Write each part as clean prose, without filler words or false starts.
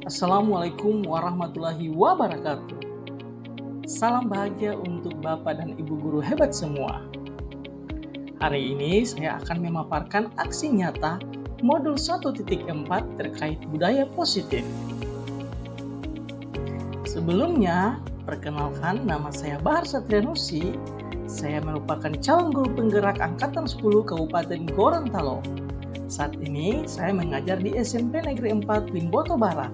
Assalamualaikum warahmatullahi wabarakatuh. Salam bahagia untuk Bapak dan Ibu guru hebat semua. Hari ini saya akan memaparkan aksi nyata modul 1.4 terkait budaya positif. Sebelumnya, perkenalkan nama saya Bahar Satrianusi. Saya merupakan calon guru penggerak Angkatan 10 Kabupaten Gorontalo. Saat ini saya mengajar di SMP Negeri 4 Limboto Barat.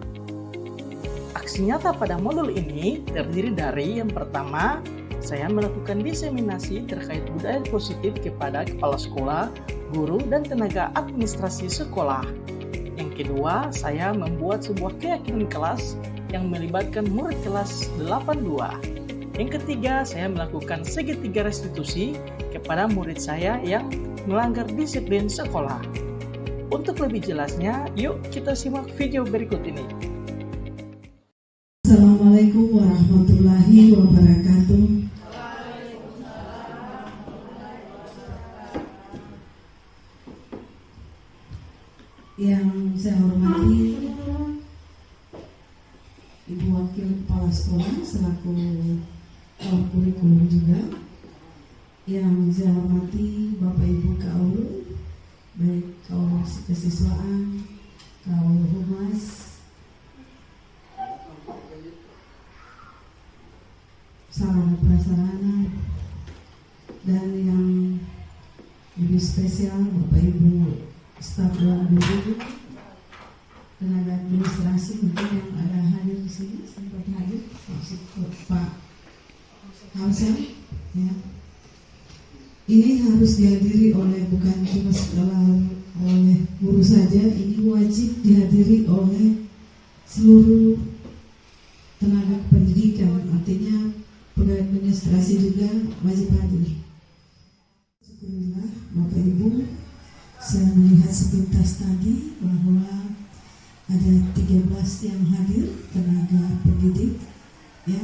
Aksi nyata pada modul ini terdiri dari yang pertama, saya melakukan diseminasi terkait budaya positif kepada kepala sekolah, guru, dan tenaga administrasi sekolah. Yang kedua, saya membuat sebuah keyakinan kelas yang melibatkan murid kelas 82. Yang ketiga, saya melakukan segitiga restitusi kepada murid saya yang melanggar disiplin sekolah. Untuk lebih jelasnya, yuk kita simak video berikut ini. Assalamualaikum warahmatullahi wabarakatuh. Yang saya hormati Ibu Wakil Kepala Sekolah selaku kurikulum juga. Yang saya hormati Bapak Ibu Kaulu, baik Kaulu kesiswaan, Kaulu humas, sarana prasarana, dan yang lebih spesial Bapak Ibu staf ruang guru, tenaga administrasi mungkin yang ada hadir di sini, sempat hadir, maksud Pak Hamzah, ya. Ini harus dihadiri oleh bukan cuma oleh guru saja, ini wajib dihadiri oleh seluruh tenaga pendidikan, artinya pegawai administrasi juga wajib hadir. Alhamdulillah, Bapak Ibu, saya melihat sepintas tadi bahwa ada 13 yang hadir tenaga pendidik, ya.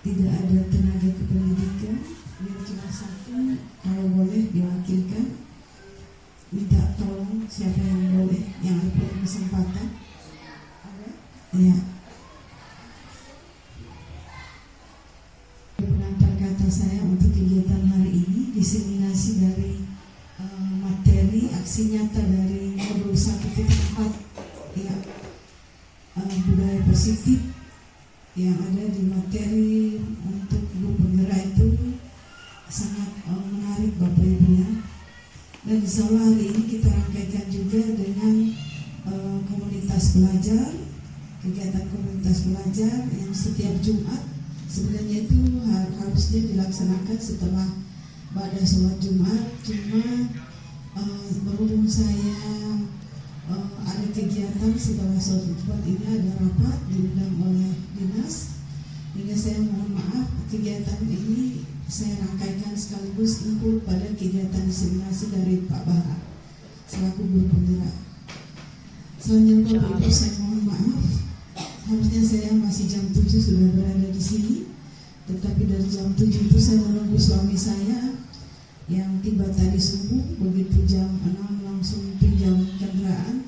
Tidak ada tenaga kependidikan, yang cuma satu. Kalau boleh diwakilkan, minta tolong siapa yang boleh, yang ada kesempatan. Ada? Ya. Pengantar kata saya untuk kegiatan hari ini, diseminasi dari materi aksi nyata dari modul 1.4, ya, budaya positif yang ada di materi untuk guru penggerak itu sangat menarik Bapak Ibu, ya. Dan insya Allah hari ini kita rangkaikan juga dengan komunitas belajar, kegiatan komunitas belajar yang setiap Jumat. Sebenarnya itu harusnya dilaksanakan setelah pada sholat Jumat, cuma berhubung saya ada kegiatan setelah sholat Jumat ini, ada rapat diundang oleh dinas, hingga saya mohon maaf kegiatan ini saya rangkaikan sekaligus include pada kegiatan diseminasi dari Pak Bara selaku guru penggerak. Selanjutnya Bapak Ibu, saya mohon maaf, harusnya saya masih jam 7 sudah berada di sini, tetapi dari jam 7 itu saya menunggu suami saya yang tiba tadi subuh. Begitu jam 6 langsung pinjam kendaraan,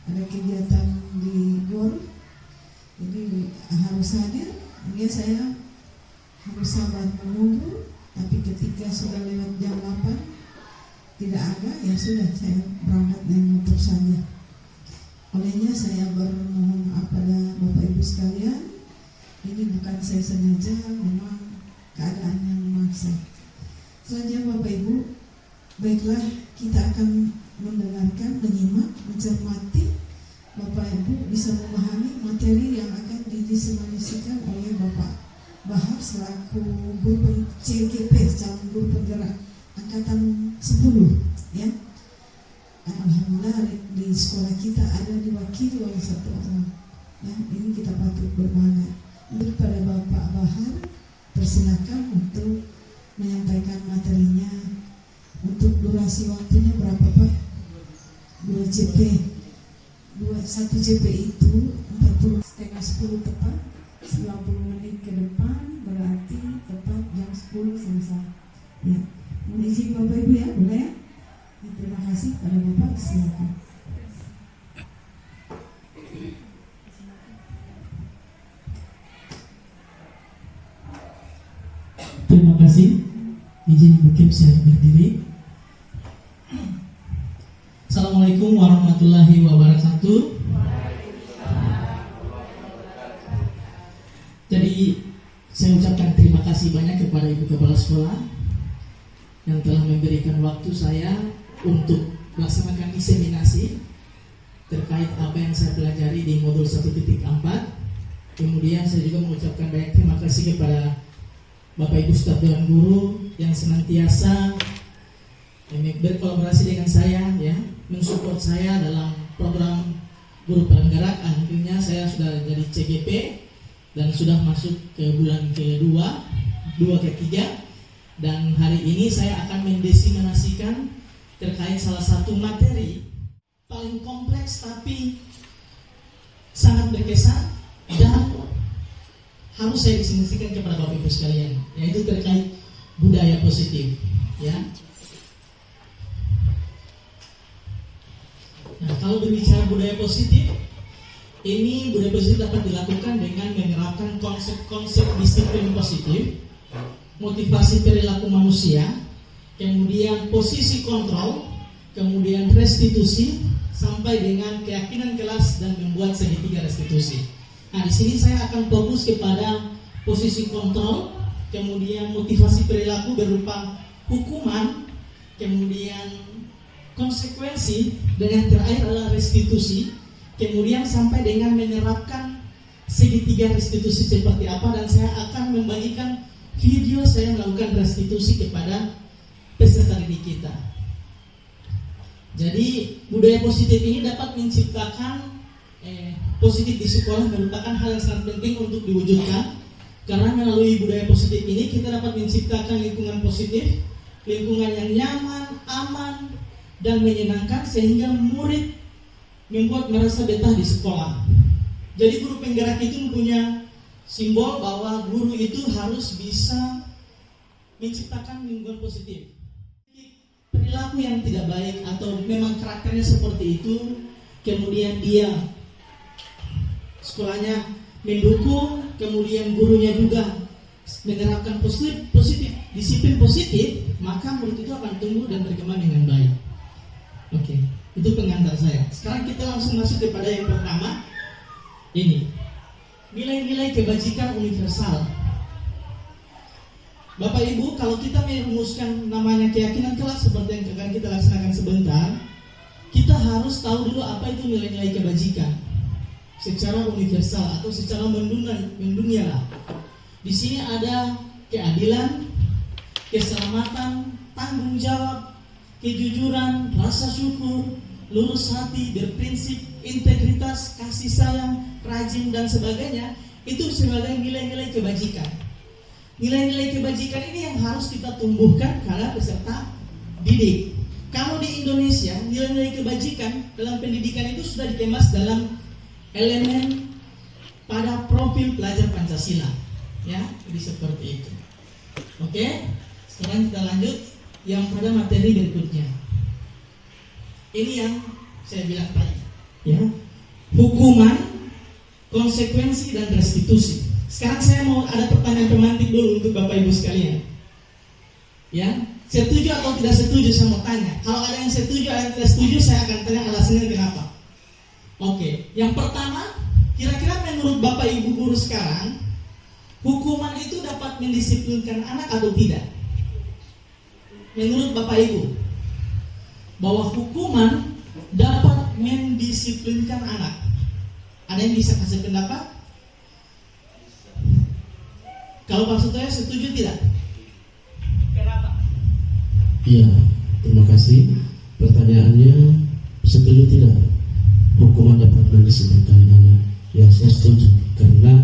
ada kegiatan di GOR, jadi harus hadir. Hingga saya harus sabar menunggu, tapi ketika sudah lewat jam 8 tidak ada, ya sudah saya berangkat naik motor saja. Olehnya saya bermohon maaf pada Bapak Ibu sekalian, ini bukan saya sengaja, memang keadaan yang memaksa. Selanjutnya Bapak Ibu, baiklah kita akan mendengarkan, menyimak, mencermati. Bapak Ibu bisa memahami materi yang akan didiseminasikan oleh Bapak Bahar selaku guru CGP, calon guru penggerak Angkatan 10, ya. Alhamdulillah di sekolah kita ada diwakili oleh satu orang, ya. Ini kita patut berbangga. Untuk pada Bapak Bahar, persilakan untuk menyampaikan materinya. Untuk durasi waktunya berapa Pak? 2 JP. 1 JP itu 40 setengah 10 tepat, 90 menit ke depan, berarti tepat jam 10 selesai, ya. Mohon izin Bapak Ibu, ya, boleh ya? Terima kasih pada Bapak, silakan. Terima kasih. Izin Bukim saya berdiri. Assalamualaikum warahmatullahi wabarakatuh. Jadi saya ucapkan terima kasih banyak kepada Ibu Kepala Sekolah yang telah memberikan waktu saya untuk melaksanakan diseminasi terkait apa yang saya pelajari di modul 1.4. Kemudian saya juga mengucapkan banyak terima kasih kepada Bapak Ibu staf Dewan Guru yang senantiasa berkolaborasi dengan saya, ya, mensupport saya dalam program guru penggerak. Akhirnya saya sudah jadi CGP dan sudah masuk ke bulan kedua, ketiga, dan hari ini saya akan mendiseminasikan terkait salah satu materi paling kompleks tapi sangat berkesan dan harus saya diseminasikan kepada Bapak Ibu sekalian, yaitu terkait budaya positif, ya. Nah, kalau berbicara budaya positif, ini budaya positif dapat dilakukan dengan menerapkan konsep-konsep disiplin positif, motivasi perilaku manusia, kemudian posisi kontrol, kemudian restitusi, sampai dengan keyakinan kelas dan membuat segitiga restitusi. Nah, di sini saya akan fokus kepada posisi kontrol, kemudian motivasi perilaku berupa hukuman, kemudian konsekuensi, dan yang terakhir adalah restitusi, kemudian sampai dengan menerapkan segitiga restitusi seperti apa, dan saya akan membagikan video saya melakukan restitusi kepada peserta didik kita. Jadi budaya positif ini dapat menciptakan positif di sekolah, merupakan hal yang sangat penting untuk diwujudkan, karena melalui budaya positif ini kita dapat menciptakan lingkungan positif, lingkungan yang nyaman, aman, dan menyenangkan, sehingga murid membuat merasa betah di sekolah. Jadi guru penggerak itu mempunyai simbol bahwa guru itu harus bisa menciptakan lingkungan positif. Perilaku yang tidak baik atau memang karakternya seperti itu, kemudian dia sekolahnya mendukung, kemudian gurunya juga menerapkan positif, disiplin positif, maka murid itu akan tumbuh dan berkembang dengan baik. Oke, itu pengantar saya. Sekarang kita langsung masuk kepada yang pertama. Ini nilai-nilai kebajikan universal. Bapak Ibu, kalau kita merumuskan namanya keyakinan kelas seperti yang akan kita laksanakan sebentar, kita harus tahu dulu apa itu nilai-nilai kebajikan secara universal atau secara mendunia lah. Di sini ada keadilan, keselamatan, tanggung jawab, kejujuran, rasa syukur, lurus hati, berprinsip, integritas, kasih sayang, rajin, dan sebagainya. Itu sebagai nilai-nilai kebajikan. Nilai-nilai kebajikan ini yang harus kita tumbuhkan pada peserta didik. Kalau di Indonesia, nilai-nilai kebajikan dalam pendidikan itu sudah dikemas dalam elemen pada profil pelajar Pancasila, ya, jadi seperti itu. Oke, sekarang kita lanjut yang pada materi berikutnya. Ini yang saya bilang tadi, ya, hukuman, konsekuensi, dan restitusi. Sekarang saya mau ada pertanyaan pemantik dulu untuk Bapak Ibu sekalian. Ya, setuju atau tidak setuju saya mau tanya. Kalau ada yang setuju, ada yang tidak setuju, saya akan tanya alasannya kenapa. Oke, yang pertama, kira-kira menurut Bapak Ibu guru sekarang, hukuman itu dapat mendisiplinkan anak atau tidak? Menurut Bapak Ibu, bahwa hukuman dapat mendisiplinkan anak. Ada yang bisa kasih pendapat? Kalau maksud saya setuju tidak? Kenapa? Iya, terima kasih. Pertanyaannya, setuju tidak hukuman dapat mendisiplinkan anak? Ya, saya setuju, karena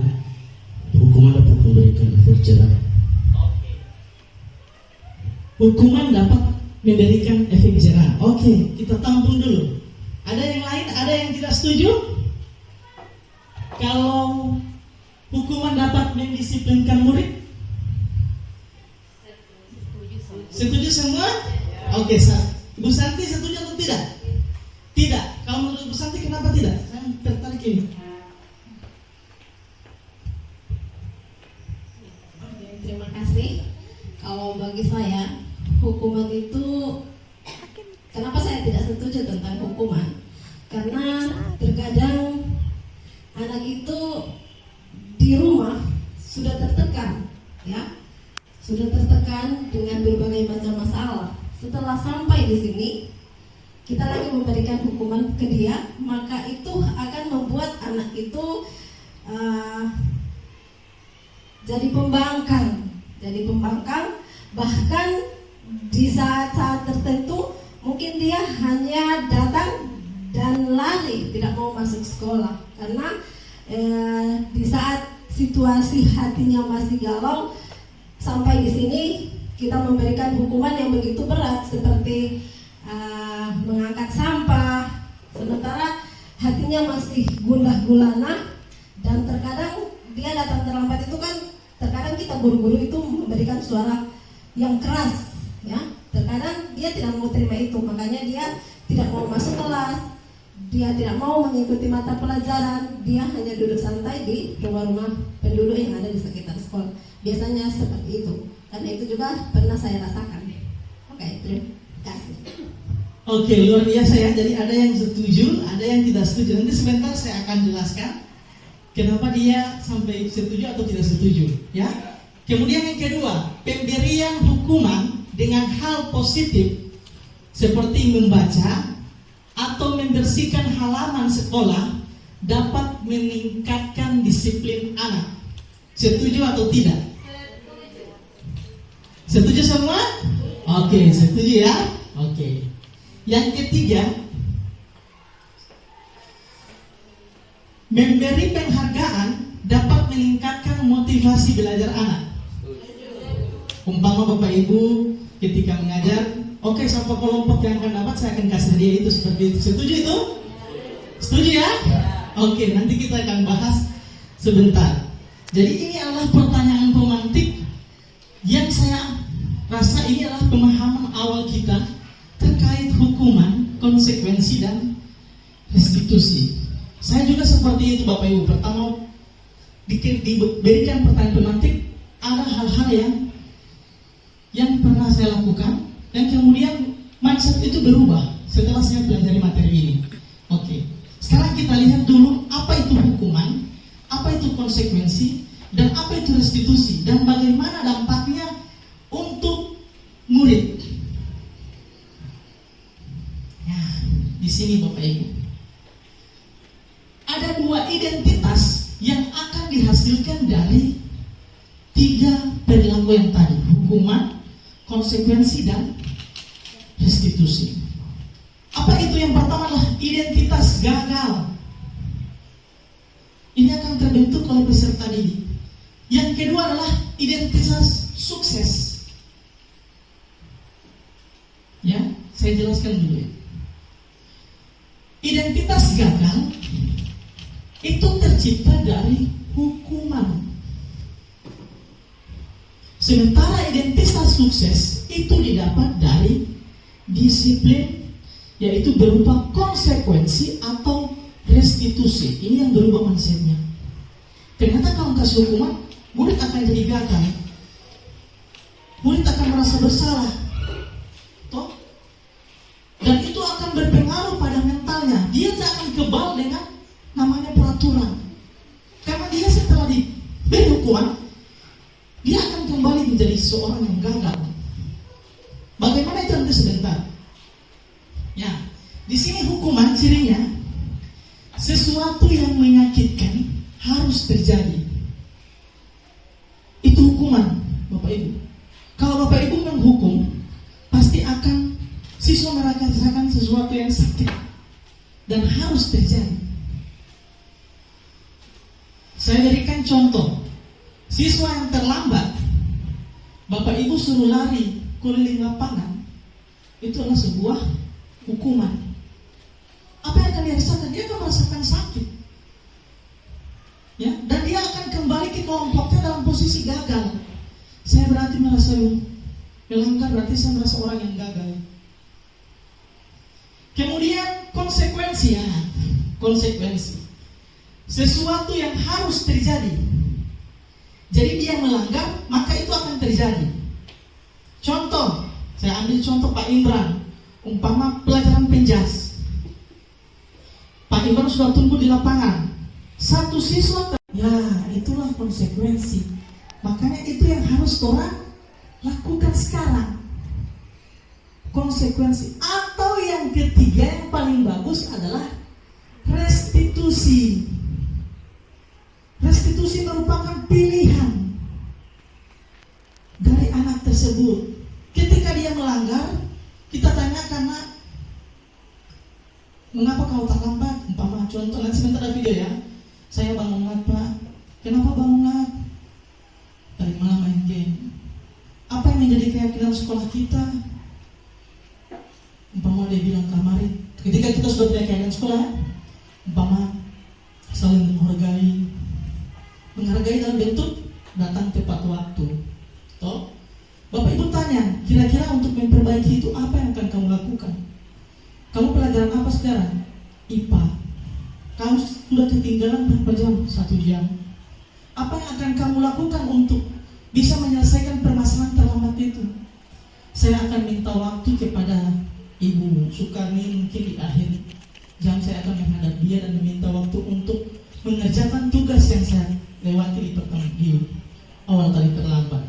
hukuman dapat memberikan efek jerah. Hukuman dapat memberikan efek jerah. Oke, kita tampung dulu. Ada yang lain? Ada yang tidak setuju? Kalau hukuman dapat mendisiplinkan murid? Setuju semua? Oke, Bu Santi setuju atau tidak? Tidak. Kalau menurut Bu Santi kenapa tidak? Saya tertarik ini. Oke, terima kasih. bagi saya hukuman itu, kenapa saya tidak setuju tentang hukuman? Karena terkadang anak itu di rumah sudah tertekan, ya, sudah tertekan dengan berbagai macam masalah. Setelah sampai di sini, kita lagi memberikan hukuman ke dia, maka itu akan membuat anak itu jadi pembangkang, bahkan di saat-saat tertentu mungkin dia hanya datang dan lari, tidak mau masuk sekolah karena di saat situasi hatinya masih galau. Sampai di sini kita memberikan hukuman yang begitu berat seperti mengangkat sampah, sementara hatinya masih gundah gulana, dan terkadang dia datang terlambat itu kan, terkadang kita guru-guru itu memberikan suara yang keras, ya. Terkadang dia tidak mau terima itu, makanya dia tidak mau masuk kelas, dia tidak mau mengikuti mata pelajaran, dia hanya duduk santai di rumah-rumah penduduk yang ada di sekitar sekolah. Biasanya seperti itu, karena itu juga pernah saya rasakan. Oke, terima kasih. Oke, luar biasa ya. Jadi ada yang setuju, ada yang tidak setuju. Nanti sebentar saya akan jelaskan kenapa dia sampai setuju atau tidak setuju, ya. Kemudian yang kedua, pemberian hukuman dengan hal positif seperti membaca atau membersihkan halaman sekolah dapat meningkatkan disiplin anak. Setuju atau tidak? Setuju semua? Oke, setuju ya? Oke. Yang ketiga, memberi penghargaan dapat meningkatkan motivasi belajar anak. Umpama Bapak Ibu ketika mengajar, oke, siapa kelompok yang akan dapat, saya akan kasih dia itu seperti itu. Setuju itu? Setuju ya? Oke, nanti kita akan bahas sebentar. Jadi ini adalah pertanyaan pemantik yang saya rasa ini adalah pemahaman awal kita terkait hukuman, konsekuensi, dan restitusi. Saya juga seperti itu Bapak Ibu. Pertama diberikan pertanyaan pemantik, ada hal-hal yang pernah saya lakukan, dan kemudian mindset itu berubah setelah saya pelajari materi ini. Oke, sekarang kita lihat dulu apa itu hukuman, apa itu konsekuensi, dan apa itu restitusi, dan bagaimana dampaknya untuk murid. Ya, di sini Bapak Ibu, ada dua identitas yang akan dihasilkan dari tiga perilaku yang tadi: hukuman, konsekuensi, dan restitusi. Apa itu? Yang pertama adalah identitas gagal. Ini akan terbentuk oleh peserta didik. Yang kedua adalah identitas sukses. Ya, saya jelaskan dulu ya. Identitas gagal itu tercipta dari hukuman. Sementara identitas sukses itu didapat dari disiplin, yaitu berupa konsekuensi atau restitusi. Ini yang berubah mindsetnya. Ternyata kalau kasih hukuman, murid akan jadi gagal. Murid akan merasa bersalah. Toh? Dan itu akan berpengaruh pada mentalnya. Dia tidak akan kebal dengan namanya peraturan. Karena dia setelah diberi hukuman, dia akan kembali menjadi seorang yang gagal. Bagaimana itu nanti sebentar. Ya, di sini hukuman cirinya sesuatu yang menyakitkan harus terjadi. Itu hukuman, Bapak Ibu. Kalau Bapak Ibu menghukum, pasti akan siswa merasakan sesuatu yang sakit dan harus terjadi. Saya berikan contoh. Siswa yang terlambat, Bapak Ibu suruh lari keliling lapangan, itu adalah sebuah hukuman. Apa yang akan dia rasakan? Dia akan merasakan sakit, ya, dan dia akan kembali ke kelompoknya dalam posisi gagal. Saya berarti merasa melanggar, berarti saya merasa orang yang gagal. Kemudian konsekuensi, ya, konsekuensi sesuatu yang harus terjadi. Jadi dia melanggar, maka itu akan terjadi. Contoh, saya ambil contoh Pak Imran, umpama pelajaran penjas. Pak Imran sudah tunggu di lapangan. Satu siswa, ya itulah konsekuensi. Makanya itu yang harus orang lakukan sekarang. Konsekuensi. Atau yang ketiga yang paling bagus adalah restitusi. Restitusi merupakan pilihan dari anak tersebut. Ketika dia melanggar, kita tanyakan, "Nak, mengapa kau tak lambat?" Umpama contoh, nanti sebentar ada video ya. "Saya bangun lambat, Pak." "Kenapa bangun lambat?" "Dari malam main game." "Apa yang menjadi keyakinan sekolah kita?" Umpama dia bilang kemarin, ketika kita sudah punya keyakinan sekolah, umpama saling menghargai dalam bentuk datang tepat waktu. Toh, Bapak Ibu tanya, kira-kira untuk memperbaiki itu apa yang akan kamu lakukan? Kamu pelajaran apa sekarang? IPA. Kamu sudah ketinggalan berapa jam? 1 jam. Apa yang akan kamu lakukan untuk bisa menyelesaikan permasalahan terlambat itu? Saya akan minta waktu kepada Ibu Sukarni, mungkin di akhir jam saya akan menghadap dia dan meminta waktu untuk mengerjakan tugas yang saya lewati di awal kali terlambat.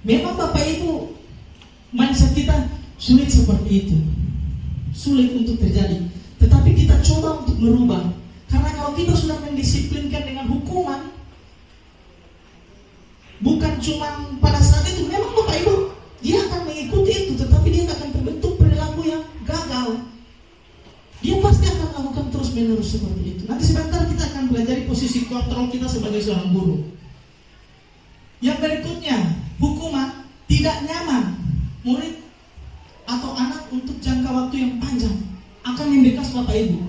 Memang Bapak Ibu, mindset kita sulit seperti itu, sulit untuk terjadi. Tetapi kita coba untuk merubah. Karena kalau kita sudah mendisiplinkan dengan hukuman, bukan cuma pada saat itu, memang Bapak Ibu, dia akan mengikuti itu, tetapi dia akan terbentuk perilaku yang gagal. Dia pasti akan melakukan terus menerus seperti itu. Nanti sebentar kita akan belajar posisi kontrol kita sebagai seorang guru. Yang berikutnya, hukuman tidak nyaman. Murid atau anak untuk jangka waktu yang panjang akan membekas Bapak Ibu.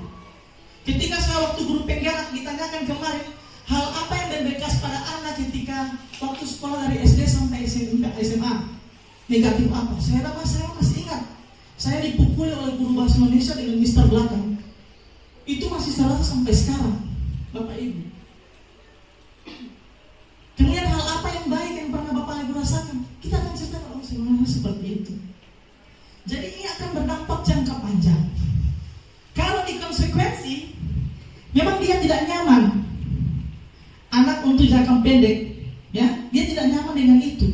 Ketika saya waktu guru penggerak ditanyakan kemarin, hal apa yang membekas pada anak ketika waktu sekolah dari SD sampai SMA? Negatif apa? Saya masih ingat. Saya dipukuli oleh guru bahasa Indonesia dengan mister belakang. Itu masih salah sampai sekarang, Bapak Ibu. Kemudian hal apa yang baik yang pernah Bapak Ibu rasakan? Kita akan ceritakan sebenarnya seperti itu. Jadi ini akan berdampak jangka panjang. Kalau di konsekuensi, memang dia tidak nyaman. Anak untuk jangka pendek, ya, dia tidak nyaman dengan itu.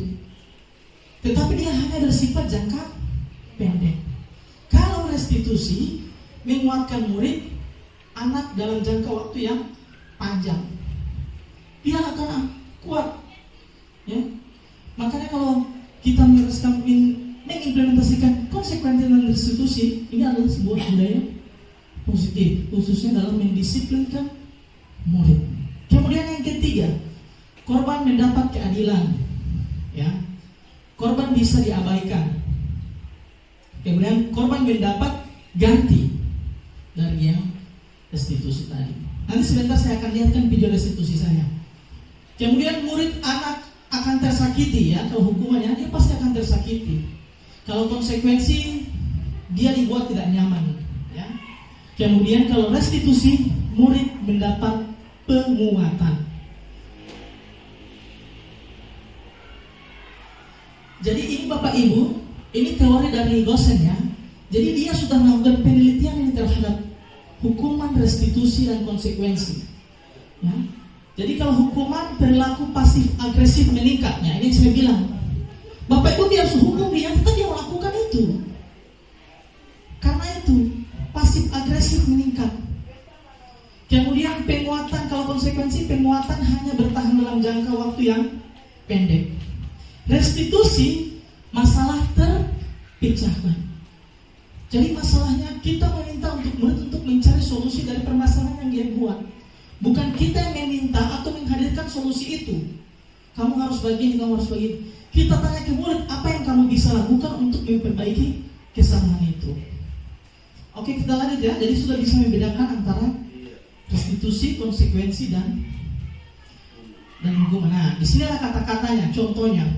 Tetapi dia hanya bersifat jangka pendek. Kalau restitusi menguatkan murid, anak dalam jangka waktu yang panjang, dia akan kuat. Ya, makanya kalau kita mengimplementasikan konsekuensi dan restitusi, ini adalah sebuah budaya positif, khususnya dalam mendisiplinkan murid. Kemudian yang ketiga, korban mendapat keadilan. Ya, korban bisa diabaikan. Kemudian korban mendapat ganti dari yang restitusi tadi. Nanti sebentar saya akan lihatkan video restitusi saya. Kemudian murid anak akan tersakiti, ya, kalau hukumannya dia pasti akan tersakiti. Kalau konsekuensi dia dibuat tidak nyaman, ya. Kemudian kalau restitusi, murid mendapat penguatan. Jadi ini Bapak Ibu, ini teori dari dosen, ya. Jadi dia sudah melakukan penelitian ini terhadap hukuman, restitusi, dan konsekuensi, ya. Jadi kalau hukuman perilaku pasif agresif meningkatnya, ini yang saya bilang, Bapak Ibu dia harus hukum dia, tetap dia melakukan itu. Karena itu pasif agresif meningkat. Kemudian penguatan, kalau konsekuensi penguatan hanya bertahan dalam jangka waktu yang pendek. Restitusi, masalah terpecahkan. Jadi masalahnya kita meminta untuk murid untuk mencari solusi dari permasalahan yang dia buat. Bukan kita yang meminta atau menghadirkan solusi itu. Kamu harus begini, kamu harus begini. Kita tanya ke murid, apa yang kamu bisa lakukan untuk memperbaiki kesalahan itu. Oke, kita lanjut, ya. Jadi sudah bisa membedakan antara restitusi, konsekuensi, dan hukuman. Nah, disinilah kata-katanya, contohnya.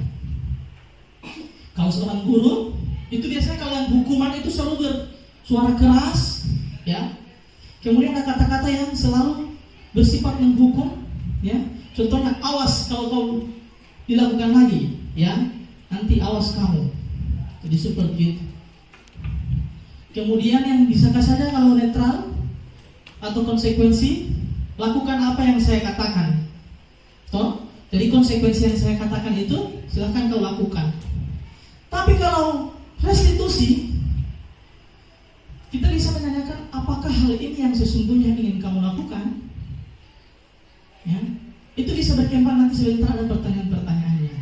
Kalau seorang guru, itu biasanya kalau yang hukuman itu selalu bersuara keras, ya. Kemudian ada kata-kata yang selalu bersifat menghukum, ya. Contohnya, awas kalau kau dilakukan lagi, ya, nanti awas kamu. Jadi seperti itu. Kemudian yang bisakah saja kalau netral atau konsekuensi, lakukan apa yang saya katakan. Toh? Jadi konsekuensi yang saya katakan itu silahkan kau lakukan. Tapi kalau restitusi, kita bisa menanyakan apakah hal ini yang sesungguhnya ingin kamu lakukan? Ya, itu bisa berkembang nanti sebentar ada pertanyaan-pertanyaannya.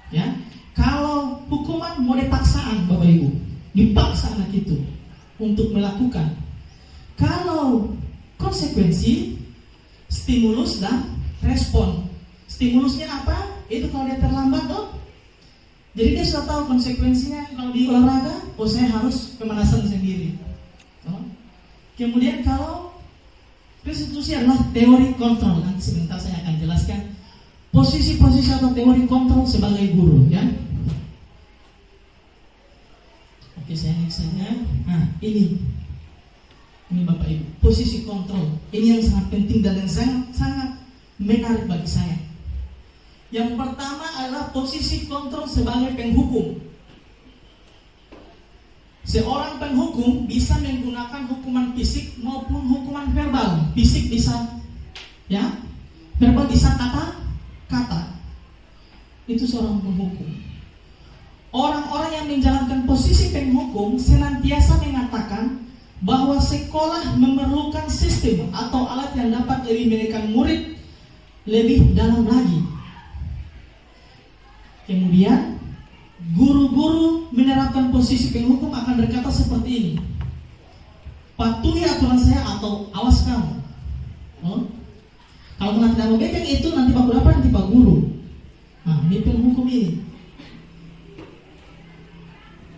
Ya, kalau hukuman model paksaan Bapak Ibu, dipaksa anak itu untuk melakukan. Kalau konsekuensi, stimulus dan respon. Stimulusnya apa? Itu kalau dia terlambat dong. Jadi dia sudah tahu konsekuensinya kalau di olahraga, oh saya harus pemanasan sendiri. Kemudian kalau restitusi adalah teori kontrol, nanti sebentar saya akan jelaskan posisi-posisi atau teori kontrol sebagai guru, ya. Oke, saya next saja. Nah, ini Bapak Ibu, posisi kontrol. Ini yang sangat penting dan yang sangat menarik bagi saya. Yang pertama adalah posisi kontrol sebagai penghukum. Seorang penghukum bisa menggunakan hukuman fisik maupun hukuman verbal. Fisik bisa, ya, verbal bisa kata-kata. Itu seorang penghukum. Orang-orang yang menjalankan posisi penghukum senantiasa mengatakan bahwa sekolah memerlukan sistem atau alat yang dapat lebih mendidik murid lebih dalam lagi. Kemudian guru-guru menerapkan posisi penghukum akan berkata seperti ini: patuhi aturan saya atau awas kamu. Kalau kena tidak mau bebek itu nanti Pak Guru apa? Nanti Pak Guru. Nah, ini penghukum ini.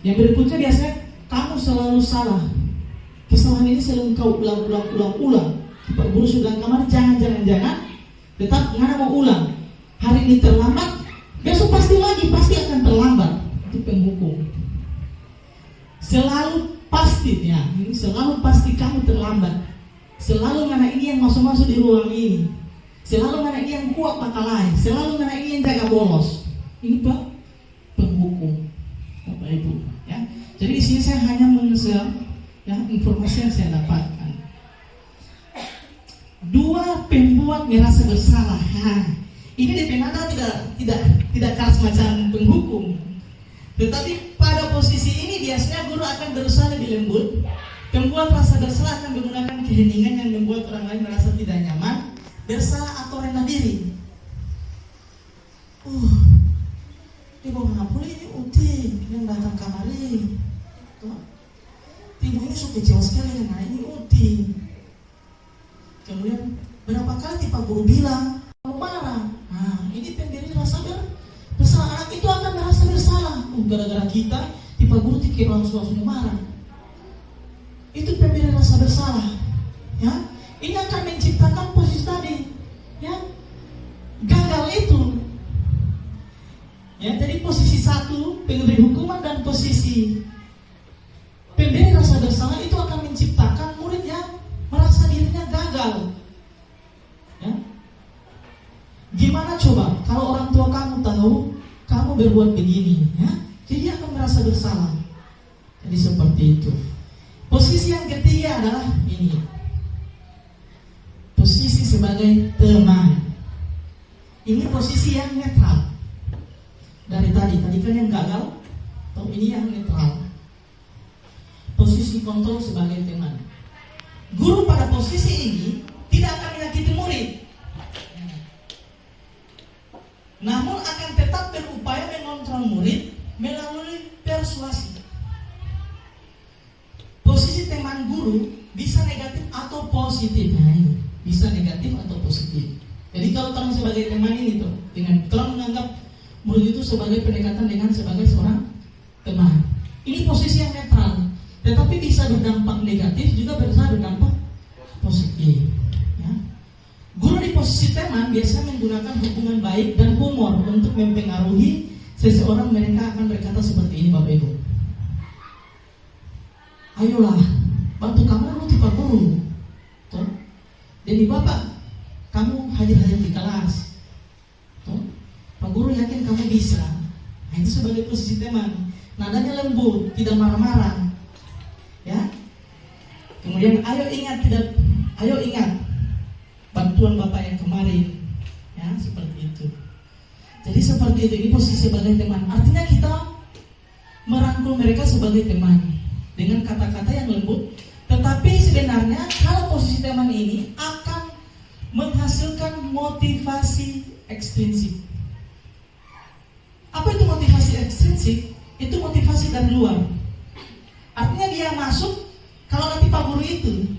Yang berikutnya biasanya kamu selalu salah. Kesalahan ini selalu kau ulang. Pak Guru sudah kamar, jangan. Tetap mana mau ulang. Hari ini terlambat, besok pasti akan terlambat. Itu penghukum. Selalu pasti, ya. Ini selalu pasti kamu terlambat. Selalu mana ini yang masuk di ruang ini. Selalu mana ini yang kuat makalai. Selalu mana ini yang jaga bolos. Ini penghukum, Bapak Ibu. Ya. Jadi di sini saya hanya men-share, ya, informasi yang saya dapatkan. Dua, pembuat merasa bersalah. Ini di penada tidak keras macam penghukum. Tetapi pada posisi ini biasanya guru akan berusaha lebih lembut. Pembuat rasa bersalah akan menggunakan keheningan yang membuat orang lain merasa tidak nyaman, bersalah atau rendah diri. Dia bawa mana pula ini Uti yang datang kamari. Ibu ini suka kecewa sekali dengan ini Uti. Kemudian berapa kali Pak Guru bilang kalau marah. Nah, ini pemberi rasa bersalah. Anak itu akan merasa bersalah. Gara-gara kita, Pak Guru langsung marah. Itu pemberi rasa bersalah. Ya, ini akan menciptakan posisi tadi, ya, gagal itu. Ya, jadi posisi satu pemberi hukuman dan posisi pemberi rasa bersalah itu akan menciptakan murid yang merasa dirinya gagal. Ya. Gimana coba kalau orang tua kamu tahu kamu berbuat begini, ya? Jadi dia akan merasa bersalah. Jadi seperti itu. Posisi yang ketiga adalah ini. Posisi sebagai teman. Ini posisi yang netral. Dari tadi kan yang gagal, atau ini yang netral. Posisi kontrol sebagai teman. Guru pada posisi ini tidak akan menyakiti murid, namun akan tetap berupaya mengontrol murid melalui persuasi. Posisi teman guru bisa negatif atau positif. Nah, ini bisa negatif atau positif. Jadi kalau terang sebagai teman ini tuh, dengan terang menganggap murid itu sebagai pendekatan dengan sebagai seorang teman. Ini posisi yang netral, tetapi bisa berdampak negatif juga bisa berdampak positif. Ya. Guru di posisi teman biasanya menggunakan hubungan baik dan humor untuk mempengaruhi seseorang. Mereka akan berkata seperti ini, Bapak Ibu. Ayolah, bantu kamu dulu Pak Guru. Tuh. Jadi Bapak, kamu hadir-hadir di kelas. Tuh. Pak Guru yakin kamu bisa. Nah, itu sebagai posisi teman. nadanya lembut, tidak marah-marah. Ya. Kemudian ayo ingat bantuan Bapak yang kemarin. Ya, seperti itu. Jadi seperti itu, ini posisi sebagai teman. Artinya kita merangkul mereka sebagai teman dengan kata-kata yang lembut. Tetapi sebenarnya kalau posisi teman ini akan menghasilkan motivasi ekstrinsik. Apa itu motivasi ekstrinsik? Itu motivasi dari luar. Artinya dia masuk kalau nanti Pak Guru itu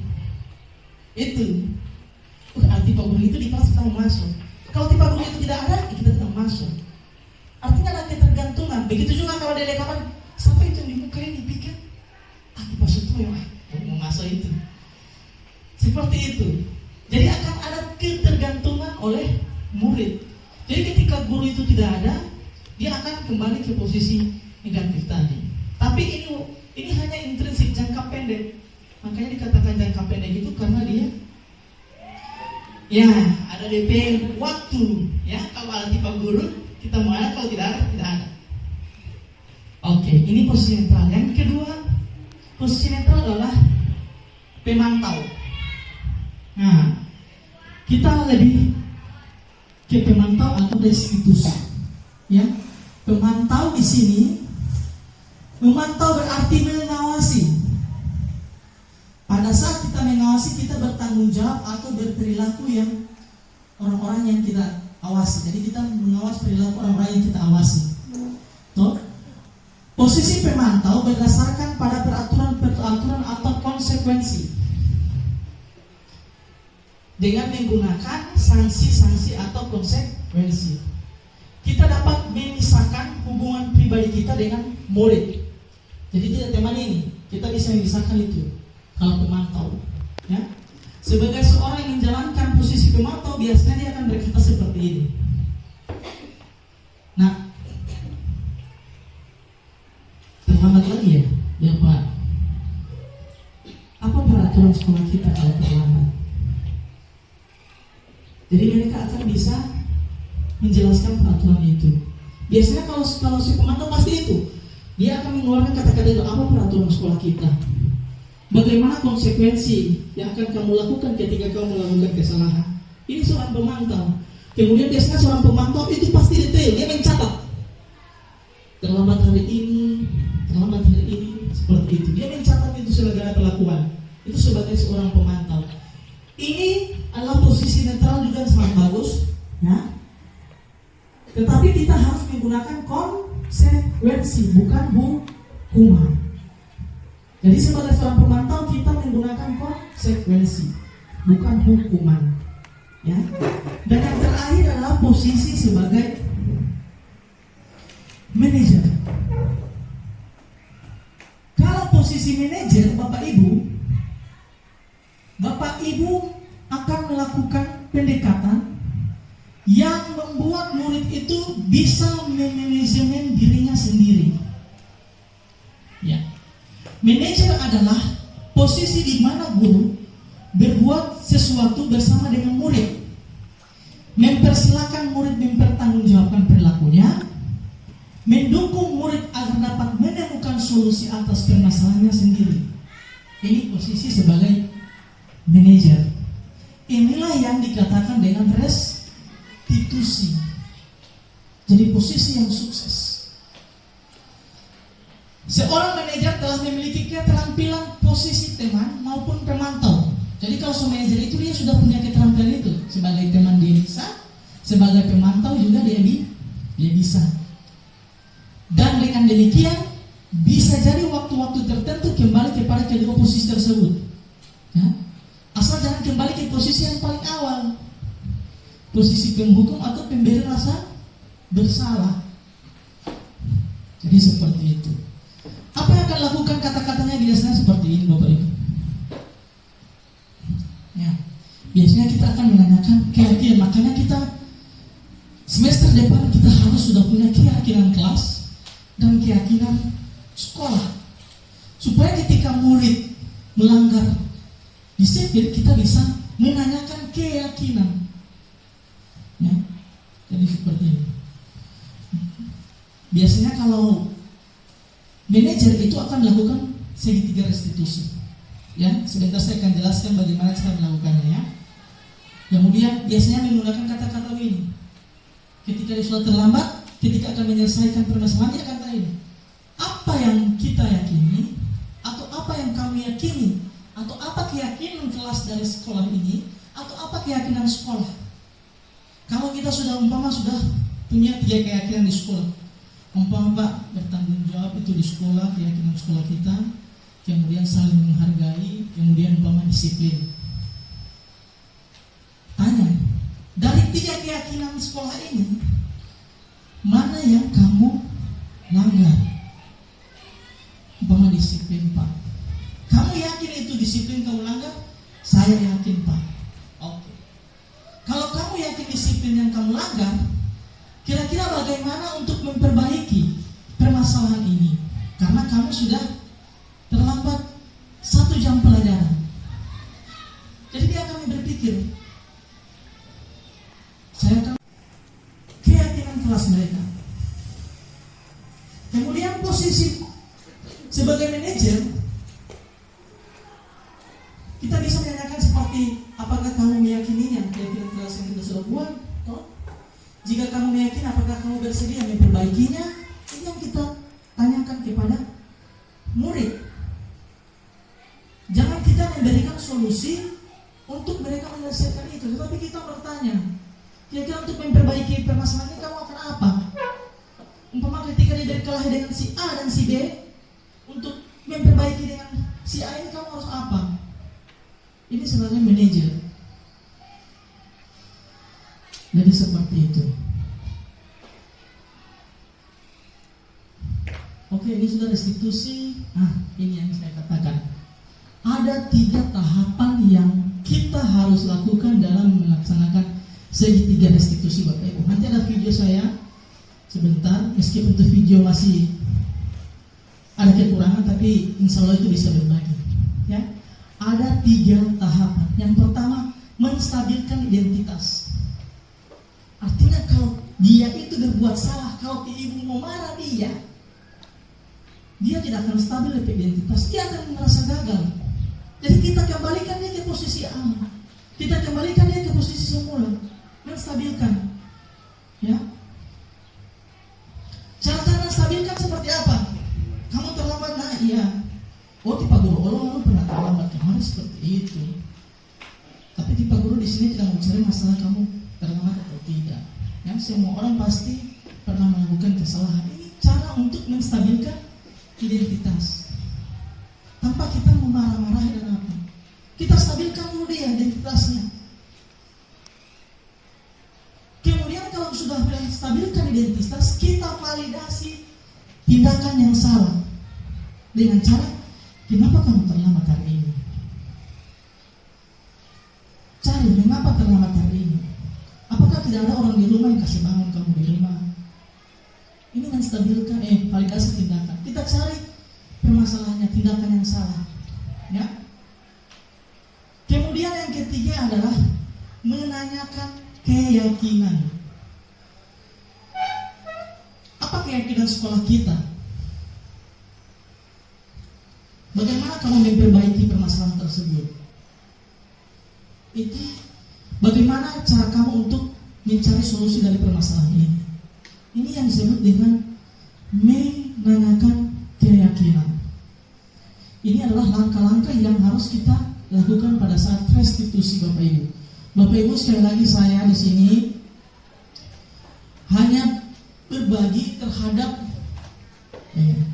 nanti Pak Guru itu di kelas kita mau masuk. Kalau nanti Pak Guru itu tidak ada, kita tidak masuk. Artinya ada ketergantungan. Begitu juga kalau dia kapan sampai itu di muka ini pikir, Pak Suto ya mau masuk itu. Seperti itu. Jadi akan ada ketergantungan oleh murid. Jadi ketika guru itu tidak ada, dia akan kembali ke posisi negatif tadi. Tapi ini hanya intrinsik, jangka pendek. Makanya dikatakan jangka pendek itu karena dia ya ada DP waktu. Ya, kalau ada tipe guru kita mau ada, kalau tidak ada tidak ada. Oke, ini posisi netral. Yang kedua, posisi netral adalah pemantau. Nah, kita lebih ke pemantau atau restitusi. Ya, pemantau di sini, memantau berarti mengawasi. Pada saat kita mengawasi, kita bertanggung jawab atau berperilaku yang orang-orang yang kita awasi. Jadi kita mengawasi perilaku orang-orang yang kita awasi. Tuh. Posisi pemantau berdasarkan pada peraturan atau konsekuensi dengan menggunakan sanksi-sanksi atau konsekuensi. Kita dapat memisahkan hubungan pribadi kita dengan murid. Jadi tidak teman ini, kita bisa memisahkan itu kalau pemantau. Ya. Sebagai seorang yang menjalankan posisi pemantau, biasanya dia akan berkata seperti ini. Nah, terlambat lagi ya? Ya Pak. Apa peraturan sekolah kita kalau terlambat? Jadi mereka akan bisa menjelaskan peraturan itu. Biasanya kalau si pemantau pasti itu, dia akan mengeluarkan kata-kata itu, apa peraturan sekolah kita? Bagaimana konsekuensi yang akan kamu lakukan ketika kamu melakukan kesalahan? Ini seorang pemantau. Kemudian biasanya seorang pemantau itu pasti detail, dia mencatat. Terlambat hari ini, seperti itu. Dia mencatat itu segala perlakuan. Itu sebagai seorang pemantau. Ini adalah posisi netral juga sangat bagus, ya. Tetapi kita harus menggunakan konsekuensi, bukan hukuman. Jadi sebagai seorang pemantau kita menggunakan konsekuensi, bukan hukuman, ya. Dan yang terakhir adalah posisi sebagai manajer. Kalau posisi manajer, Bapak Ibu akan melakukan pendekatan yang membuat murid itu bisa memanajemen dirinya sendiri. Ya. Manajer adalah posisi di mana guru berbuat sesuatu bersama dengan murid, mempersilahkan murid mempertanggungjawabkan perilakunya, mendukung murid agar dapat menemukan solusi atas permasalahannya sendiri. Ini posisi sebagai manajer. Inilah yang dikatakan dengan restitusi. Jadi posisi yang sukses. Seorang manajer telah memiliki keterampilan posisi teman maupun pemantau. Jadi kalau seorang manajer itu dia sudah punya keterampilan itu. Sebagai teman dia bisa, sebagai pemantau juga dia bisa. Dan dengan demikian bisa jadi waktu-waktu tertentu kembali kepada kedua posisi tersebut. Ya. Asal jangan kembali ke posisi yang paling awal, posisi penghukum atau pemberi rasa bersalah. Jadi seperti itu. Apa yang akan lakukan kata-katanya biasanya seperti ini, Bapak Ibu. Ya, biasanya kita akan menanyakan keyakinan. Makanya kita semester depan kita harus sudah punya keyakinan kelas dan keyakinan sekolah, supaya ketika murid melanggar disiplin kita bisa menanyakan keyakinan. Ya, jadi seperti ini. Biasanya kalau manajer itu akan melakukan segitiga restitusi. Ya, sebentar saya akan jelaskan bagaimana cara melakukannya ya. Kemudian biasanya menggunakan kata-kata ini. Ketika dia sudah terlambat, ketika akan menyelesaikan permasalahan, dia kata ini. Apa yang kita yakini, atau apa yang kamu yakini, atau apa keyakinan kelas dari sekolah ini, atau apa keyakinan sekolah. Kalau kita sudah punya 3 keyakinan di sekolah, Pak bertanggung jawab itu di sekolah, keyakinan sekolah kita, kemudian saling menghargai, kemudian disiplin. Tanya, dari 3 keyakinan sekolah ini, mana yang kamu langgar? Disiplin, Pak. Kamu yakin itu disiplin kamu langgar? Saya yakin, Pak. Oke. Kalau kamu yakin disiplin yang kamu langgar, kira-kira bagaimana untuk memperbaiki permasalahan ini? Karena kamu sudah terlambat 1 jam pelajaran. Jadi dia akan berpikir, saya akan keyakinan kelas mereka. Kemudian posisi sebagai manajer, kita bisa menanyakan seperti, apakah kamu meyakininya keyakinan kelas yang kita sudah buat? Jika kamu meyakini, apakah kamu bersedia memperbaikinya? Ini yang kita tanyakan kepada murid. Jangan kita memberikan solusi untuk mereka menyelesaikan itu, tetapi kita bertanya, kira-kira untuk memperbaiki permasalahan ini kamu akan apa? Umpama ketika dia berkelahi dengan si A dan si B, untuk memperbaiki dengan si A ini kamu harus apa? Ini sebenarnya manajer. Jadi seperti itu. Oke, ini sudah restitusi. Ini yang saya katakan. Ada 3 tahapan yang kita harus lakukan dalam melaksanakan segitiga restitusi, Bapak Ibu. Nanti ada video saya sebentar, meskipun itu video masih ada kekurangan, tapi insya Allah itu bisa berbagi. Ya, ada 3 tahapan. Yang pertama, menstabilkan identitas. Artinya kalau dia itu berbuat salah, kalau ibu mau marah dia tidak akan stabil identitas, dia akan merasa gagal. Jadi kita kembalikan dia ke posisi aman, kita kembalikan dia ke posisi semula, menstabilkan. Ya, cara menstabilkan seperti apa? Kamu terlambat, iya. Pak Guru, pernah terlambat kemarin seperti itu. Tapi Pak Guru di sini tidak mencari masalah kamu terlambat atau tidak. Ya, semua orang pasti pernah melakukan kesalahan. Ini cara untuk menstabilkan identitas. Tanpa kita memarah-marahi dan apa. Kita stabilkan dulu dia identitasnya. Kemudian kalau sudah menstabilkan identitas, kita validasi tindakan yang salah dengan cara, kenapa kamu terlambat hari ini? Cari mengapa terlambat hari ini. Apakah tidak ada orang di rumah yang kasih bangun kamu di rumah? Ini menstabilkan validasi tindakan. Kita cari permasalahannya, tindakan yang salah. Ya. Kemudian yang ketiga adalah menanyakan keyakinan. Apa keyakinan sekolah kita? Bagaimana kamu memperbaiki permasalahan tersebut? Itu bagaimana cara kamu untuk mencari solusi dari permasalahan ini? Ini yang disebut dengan menanyakan keyakinan. Ini adalah langkah-langkah yang harus kita lakukan pada saat restitusi, Bapak Ibu. Bapak Ibu, sekali lagi saya di sini hanya berbagi terhadap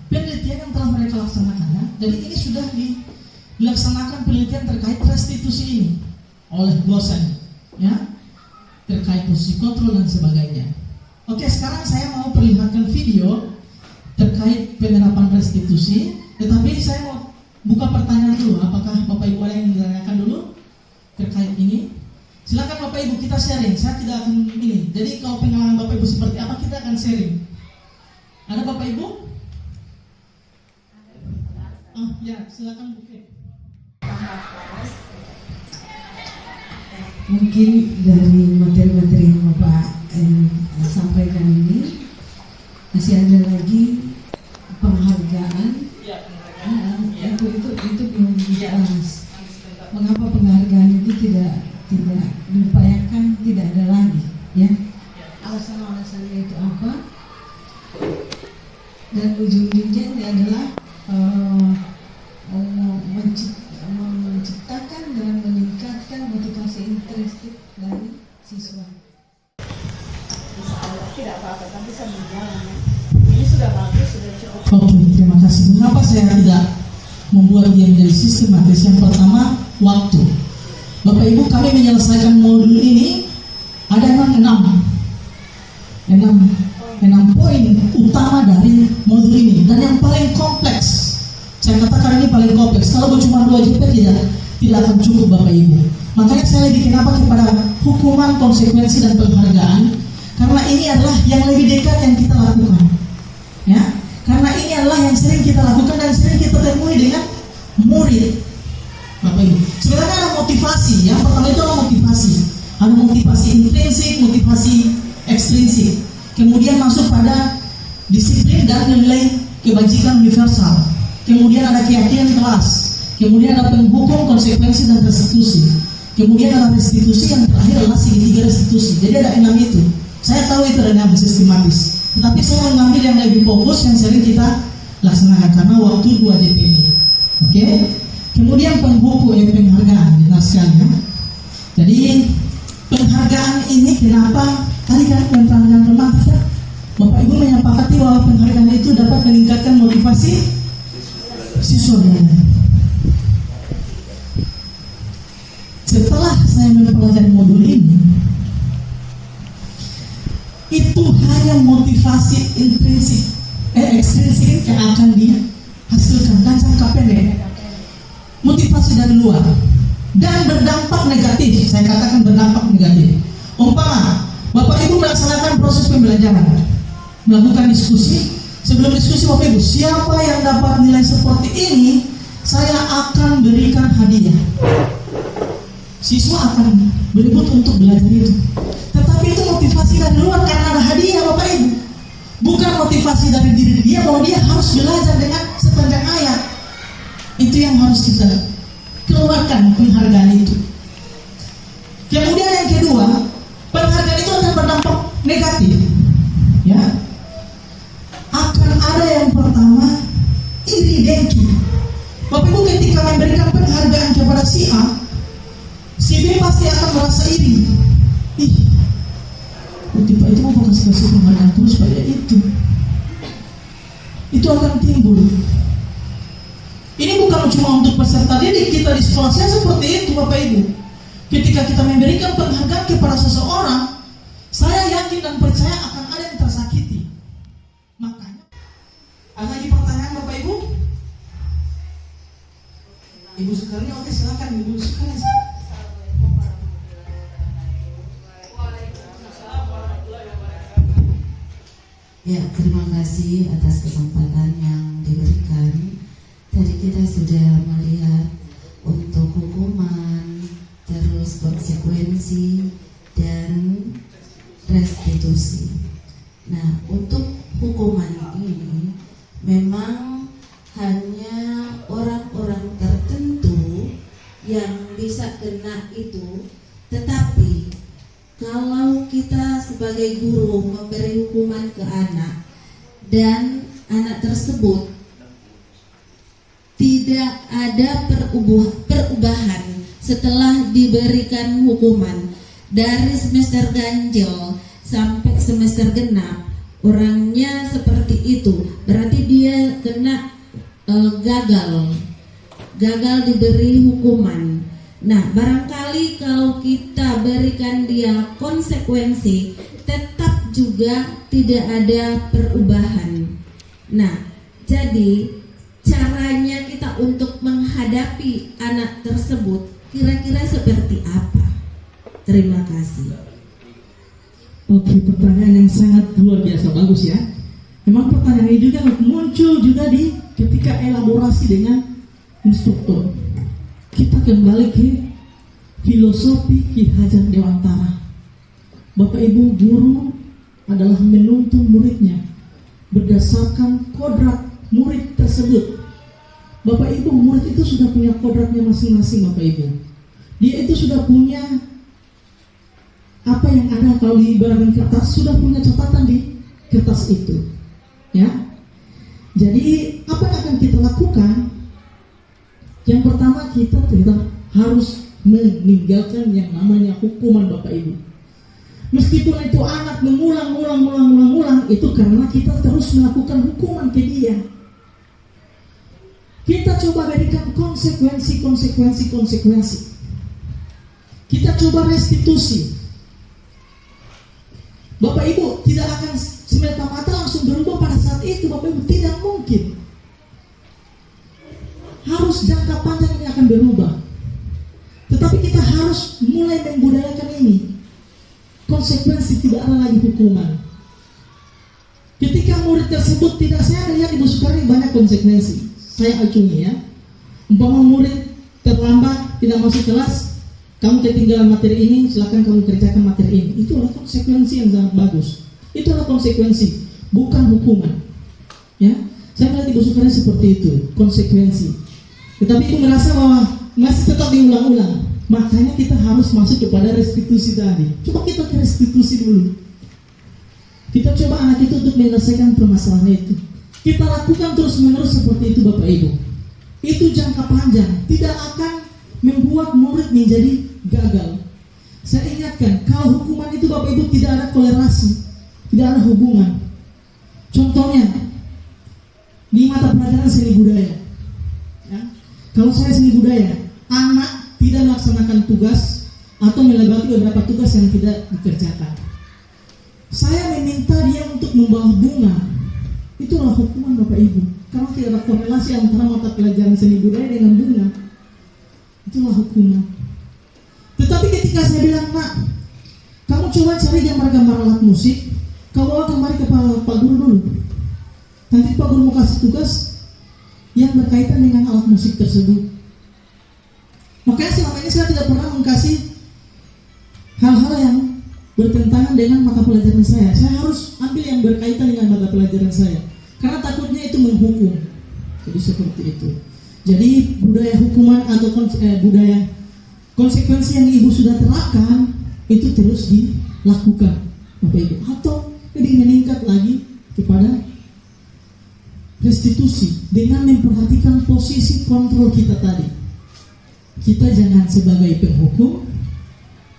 penelitian yang telah mereka laksanakan. Ya. Jadi ini sudah dilaksanakan penelitian terkait restitusi ini oleh dosen, ya, terkait posisi kontrol dan sebagainya. Oke, sekarang saya mau perlihatkan video terkait penerapan restitusi. Tetapi saya mau buka pertanyaan dulu. Apakah Bapak Ibu ada yang menanyakan dulu terkait ini? Silakan Bapak Ibu, kita sharing. Saya tidak akan ini. Jadi kalau pengalaman Bapak Ibu seperti apa, kita akan sharing. Ada Bapak Ibu? Ya, silakan buka. Mungkin dari materi-materi yang Bapak sampaikan ini masih ada lagi penghargaan ya. Alasan-alasannya itu apa? Dan ujung-ujungnya adalah menciptakan dan meningkatkan motivasi intrinsik dari siswa. Tidak apa-apa, tapi sambil jalan ya. Ini sudah bagus, sudah cukup. Oke, terima kasih. Mengapa saya tidak membuat dia menjadi sistematis? Yang pertama, waktu. Bapak Ibu, kami menyelesaikan modul ini ada 6 poin utama dari modul ini, dan yang paling kompleks. Saya katakan ini paling kompleks. Kalau cuma 2 JP tidak akan cukup Bapak Ibu. Makanya saya lebih kenapa kepada hukuman, konsekuensi, dan penghargaan, karena ini adalah yang lebih dekat yang kita lakukan. Ya, karena ini adalah yang sering kita lakukan dan sering kita temui dengan murid. Bapak Ibu, sebenarnya ada motivasi. Yang pertama itu adalah motivasi. Ada motivasi intrinsik, motivasi ekstrinsik. Kemudian masuk pada disiplin dan nilai kebajikan universal. Kemudian ada keyakinan kelas. Kemudian ada penghukum, konsekuensi, dan restitusi. Kemudian ada restitusi, yang terakhir adalah segitiga restitusi. Jadi ada 6 itu. Saya tahu itu ada 6 sistematis. Tetapi saya mengambil yang lebih fokus yang sering kita laksanakan karena waktu 2 JP ini. Oke? Kemudian penghargaan, benar sekali ya. Jadi penghargaan ini kenapa? Tadi kan yang pernah remaja, Bapak Ibu menyepakati bahwa penghargaan itu dapat meningkatkan motivasi siswanya. Setelah saya mempelajari modul ini, itu hanya motivasi ekstrinsik yang akan dihasilkan dan jangka pendek. Motivasi dari luar dan berdampak negatif. Saya katakan berdampak negatif. Umpama Bapak Ibu melaksanakan proses pembelajaran, melakukan diskusi. Sebelum diskusi Bapak Ibu, siapa yang dapat nilai seperti ini, saya akan berikan hadiah. Siswa akan berebut untuk belajar itu. Tetapi itu motivasi dari luar karena ada hadiah Bapak Ibu. Bukan motivasi dari diri dia bahwa dia harus belajar dengan sepanjang ayat. Itu yang harus kita keluarkan, penghargaan itu. Kemudian yang kedua, penghargaan itu akan berdampak negatif. Ya, akan ada yang pertama, iri dengki. Bapak Ibu ketika memberikan penghargaan kepada si A, si B pasti akan merasa iri. Ih, tiba itu mau kasih penghargaan terus pada itu. Itu akan timbul. Ini bukan cuma untuk peserta didik, kita di sekolah saya seperti itu Bapak Ibu. Ketika kita memberikan penghargaan kepada seseorang, saya yakin dan percaya akan ada yang tersakiti. Makanya, ada lagi pertanyaan Bapak Ibu? Ibu Sukarni, oke silakan Ibu Sukarni. Ya, terima kasih atas kesempatan yang diberikan. Tadi kita sudah melihat untuk hukuman, terus konsekuensi, dan restitusi. Nah, untuk hukuman ini memang hanya orang-orang tertentu yang bisa kena itu. Tetapi kalau kita sebagai guru memberi hukuman ke anak dan anak tersebut tidak ada perubahan setelah diberikan hukuman dari semester ganjil sampai semester genap, orangnya seperti itu, berarti dia kena gagal diberi hukuman. Nah, barangkali kalau kita berikan dia konsekuensi, tetap juga tidak ada perubahan. Nah, jadi caranya kita untuk menghadapi anak tersebut kira-kira seperti apa? Terima kasih. Oke, pertanyaan yang sangat luar biasa bagus ya. Memang pertanyaan ini juga muncul juga ketika elaborasi dengan instruktur. Kita kembali ke filosofi Ki Hajar Dewantara. Bapak Ibu, guru adalah menuntun muridnya berdasarkan kodrat murid tersebut. Bapak Ibu, murid itu sudah punya kodratnya masing-masing Bapak Ibu. Dia itu sudah punya apa yang ada kalau di barangan kertas sudah punya catatan di kertas itu, ya. Jadi apa yang akan kita lakukan? Yang pertama kita harus meninggalkan yang namanya hukuman Bapak Ibu. Meskipun itu anak mengulang, itu karena kita terus melakukan hukuman ke dia. Kita coba berikan konsekuensi. Kita coba restitusi. Bapak Ibu tidak akan semata-mata langsung berubah pada saat itu, Bapak Ibu, tidak mungkin. Harus jangka panjang ini akan berubah. Tetapi kita harus mulai membudayakan ini. Konsekuensi, tidak ada lagi hukuman. Ketika murid tersebut tidak, saya lihat Ibu Sukarni banyak konsekuensi. Saya acungi ya. Umpama murid terlambat, tidak masuk kelas, kamu ketinggalan materi ini, silakan kamu kerjakan materi ini. Itu adalah konsekuensi yang sangat bagus. Itu adalah konsekuensi, bukan hukuman. Ya, saya melihat Ibu Sukarni seperti itu, konsekuensi. Tetapi Ibu merasa bahwa masih tetap diulang-ulang. Makanya kita harus masuk kepada restitusi tadi. Coba kita ke restitusi dulu. Kita coba anak itu untuk menyelesaikan permasalahan itu. Kita lakukan terus-menerus seperti itu Bapak Ibu. Itu jangka panjang, tidak akan membuat murid menjadi gagal. Saya ingatkan, kalau hukuman itu Bapak Ibu tidak ada kolerasi, tidak ada hubungan. Contohnya, di mata pelajaran seni budaya. Ya, kalau saya seni budaya, anak tidak melaksanakan tugas atau melewati beberapa tugas yang tidak dikerjakan, saya meminta dia untuk membawa bunga. Itulah hukuman Bapak Ibu, karena tidak ada korelasi antara mata pelajaran seni budaya dengan bunga. Itulah hukuman. Tetapi ketika saya bilang, nak, kamu coba cari gambar-gambar alat musik, kau bawa kemari ke Pak Guru dulu. Nanti Pak Guru mau kasih tugas yang berkaitan dengan alat musik tersebut. Makanya selama ini saya tidak pernah mengkasih hal-hal yang bertentangan dengan mata pelajaran saya. Saya harus ambil yang berkaitan dengan mata pelajaran saya, karena takutnya itu menghukum. Jadi seperti itu. Jadi budaya hukuman atau budaya konsekuensi yang Ibu sudah terapkan itu terus dilakukan Bapak Ibu, atau lebih meningkat lagi kepada restitusi dengan memperhatikan posisi kontrol kita tadi. Kita jangan sebagai penghukum,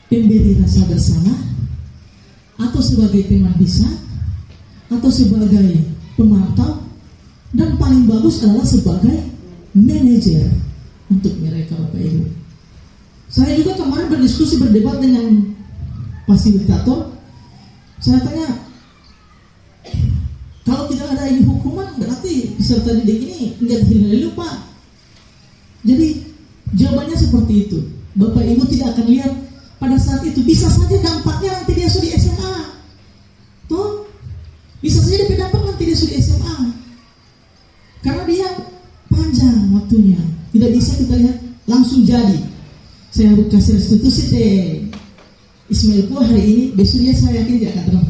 pemberi rasa bersalah, atau sebagai teman bisa, atau sebagai pemantau, dan paling bagus adalah sebagai manajer untuk mereka Bapak Ibu. Saya juga kemarin berdiskusi, berdebat dengan fasilitator. Saya tanya, kalau tidak ada ini hukuman, berarti peserta didik ini enggak dinilai Pak. Jadi jawabannya seperti itu. Bapak Ibu tidak akan lihat pada saat itu. Bisa saja dampaknya nanti dia sudah di SMA. Tuh, bisa saja dia dampak nanti dia sudah di SMA. Karena dia panjang waktunya. Tidak bisa kita lihat langsung jadi. Saya harus kasih restitusi deh Ismail Pua hari ini, besoknya saya yakin dia akan terang.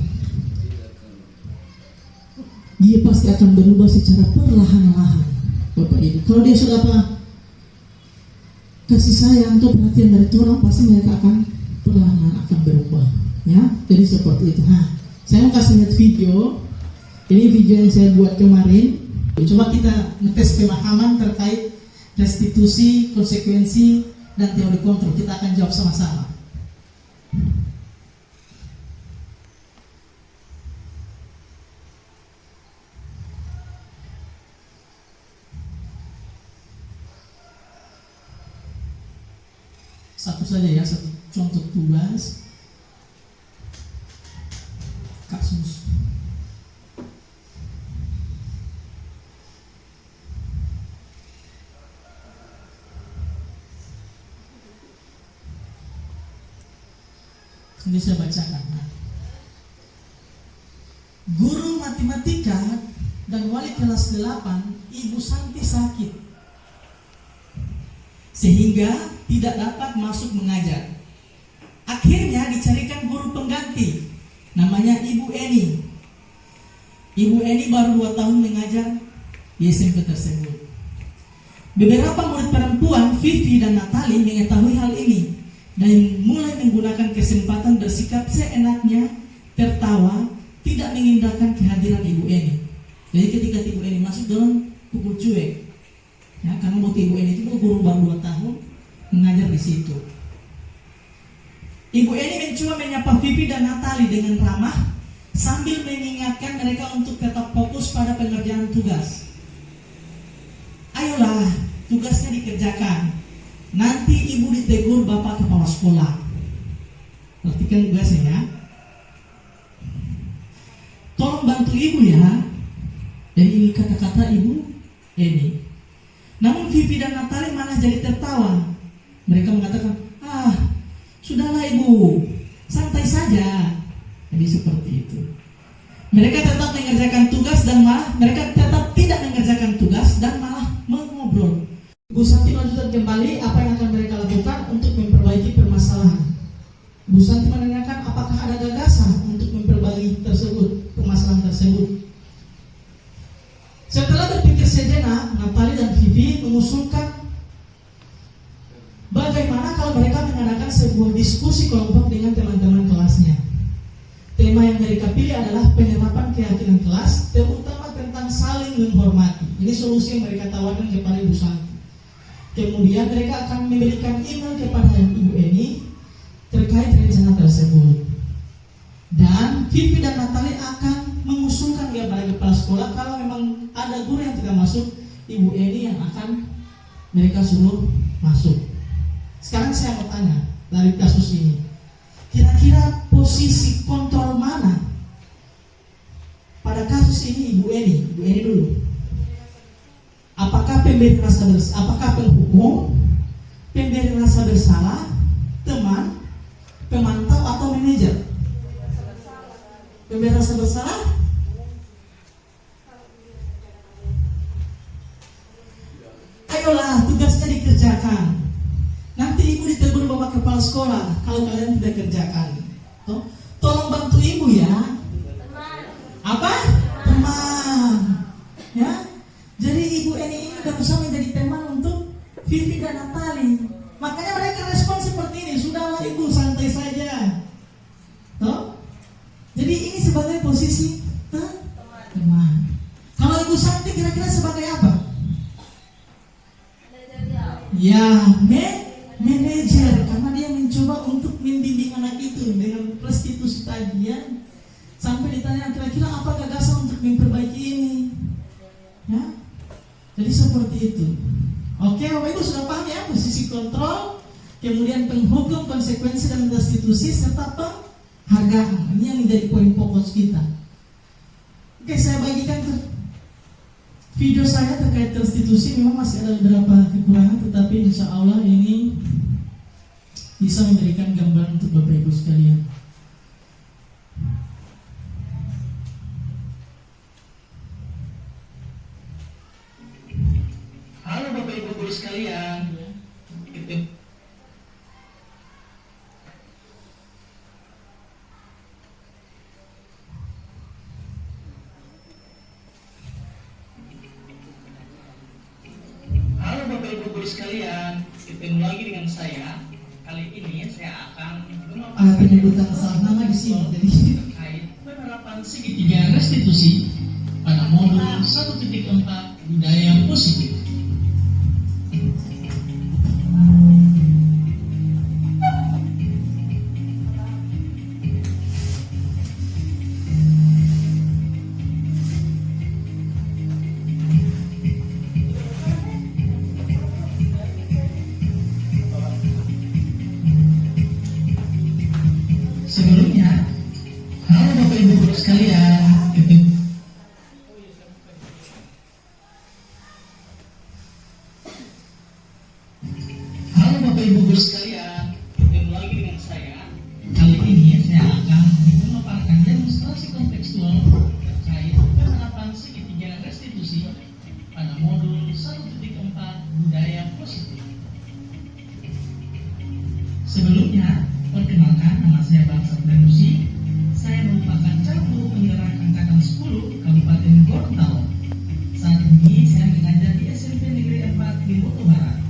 Dia pasti akan berubah secara perlahan-lahan Bapak Ibu. Kalau dia sudah kasih sayang atau perhatian dari Tuhan, pasti mereka akan perlahan-lahan akan berubah. Ya, jadi seperti itu. Saya mau kasih lihat video. Ini video yang saya buat kemarin. Coba kita ngetes pemahaman terkait restitusi, konsekuensi, dan teori kontrol. Kita akan jawab sama-sama. Satu saja ya, satu contoh tugas kasus. Ini saya bacakan. Guru matematika dan wali kelas 8 Ibu Santi sakit, sehingga tidak dapat masuk mengajar. Akhirnya dicarikan guru pengganti, namanya Ibu Eni. Ibu Eni baru 2 tahun mengajar di SMP tersebut. Beberapa murid perempuan, Vivi dan Natali, mengetahui hal ini dan mulai menggunakan kesempatan bersikap seenaknya, tertawa, tidak mengindahkan kehadiran Ibu Eni. Jadi ketika Ibu Eni masuk dalam pukul cuek, ya, karena waktu Ibu Eni itu guru baru 2 tahun mengajar di situ. Ibu Eni mencoba menyapa Vivi dan Natali dengan ramah sambil mengingatkan mereka untuk tetap fokus pada pengerjaan tugas. Ayolah, tugasnya dikerjakan. Nanti Ibu ditegur Bapak Kepala Sekolah. Perhatikan tugasnya ya. Tolong bantu Ibu ya. Jadi ini kata-kata Ibu Eni. Namun Vivi dan Natali malah jadi tertawa. Mereka mengatakan, sudahlah Ibu, santai saja. Jadi seperti itu. Mereka tetap mengerjakan tugas dan malah mereka tetap tidak mengerjakan tugas dan malah mengobrol. Bu Santi melanjutkan kembali apa yang akan mereka lakukan untuk memperbaiki permasalahan. Bu Santi menanyakan apakah ada gagasan untuk memperbaiki permasalahan tersebut. Setelah berpikir sejenak, Natali dan Vivi mengusulkan bagaimana kalau mereka mengadakan sebuah diskusi kelompok dengan teman-teman kelasnya. Tema yang mereka pilih adalah penerapan keyakinan kelas, terutama tentang saling menghormati. Ini solusi yang mereka tawarkan kepada Ibu Santi. Kemudian mereka akan memberikan email kepada Ibu Eni terkait rencana tersebut. Dan Vivi dan Natali akan mengusulkan kepada kepala sekolah kalau memang ada guru yang tidak masuk, Ibu Eni yang akan mereka suruh masuk. Sekarang saya mau tanya dari kasus ini, kira-kira posisi kontrol mana pada kasus ini Ibu Eni? Ibu Eni dulu. Apakah pemberi rasa bersalah, apakah penghukum, pemberi rasa bersalah, teman, pemantau atau manajer? Pemberi rasa bersalah? Ayolah, tugasnya dikerjakan. Nanti Ibu ditegur Bapak Kepala Sekolah kalau kalian tidak kerjakan. Tolong bantu Ibu ya. Apa? Teman. Ya. Jadi Ibu Eni ini sudah berusaha menjadi teman untuk Vivi dan Natali. Makanya mereka respon seperti ini. Sudahlah Ibu, santai saja. Jadi ini sebagai posisi teman. Kalau Ibu Santi kira-kira sebagai apa? Ya, manajer. Karena dia mencoba untuk membimbing anak itu dengan prostitusi tadi ya. Sampai ditanya kira-kira apa gagasan untuk memperbaiki ini. Ya. Jadi seperti itu. Oke, Bapak Ibu sudah paham ya posisi kontrol, kemudian penghukum, konsekuensi dan restitusi serta penghargaan. Ini yang menjadi poin fokus kita. Oke, saya bagikan video saya terkait restitusi. Memang masih ada beberapa kekurangan, tetapi insya Allah ini bisa memberikan gambaran untuk Bapak Ibu sekalian. Halo Bapak Ibu guru sekalian. Halo Bapak Ibu guru sekalian, ketemu lagi dengan saya. Kali ini saya akan ada penyebutan salah nama di sini. Jadi terkait penerapan segitiga restitusi pada modul 1.4 budaya positif. Sebelumnya, halo Bapak Ibu guru sekalian, halo Bapak Ibu guru sekalian, ketemu lagi dengan saya. Kali ini saya akan memaparkan demonstrasi kontekstual terkait penerapan segitiga restitusi pada modul 1.4 budaya positif. Sebelumnya, perkenalkan, nama saya Barsat Renusi. Saya merupakan calon guru penggerak angkatan 10 Kabupaten Gorontalo. Saat ini saya mengajar di SMP Negeri 4 di Bogor Barat.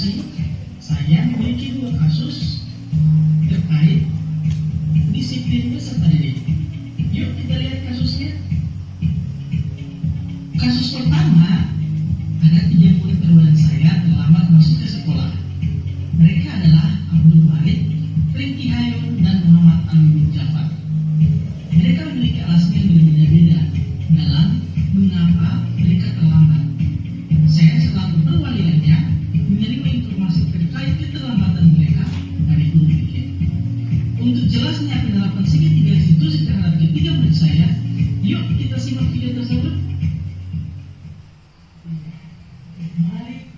restitusi, saya memiliki 2 kasus terkait disiplin peserta didik. Yuk kita lihat kasusnya. Kasus pertama, ada 3 murid perwakilan saya terlambat masuk ke sekolah. Mereka adalah Abdul Malik, Ringki Hayun, dan Muhammad Amin Jafar. Mereka memiliki alasan yang berbeda-beda dalam mengapa mereka terlambat. Saya selaku perwaliannya menerima informasi terkait keterlambatan mereka dari guru PK. Untuk jelasnya penerapan segitiga restitusi terhadap ketiga murid saya, yuk kita simak video tersebut. Mari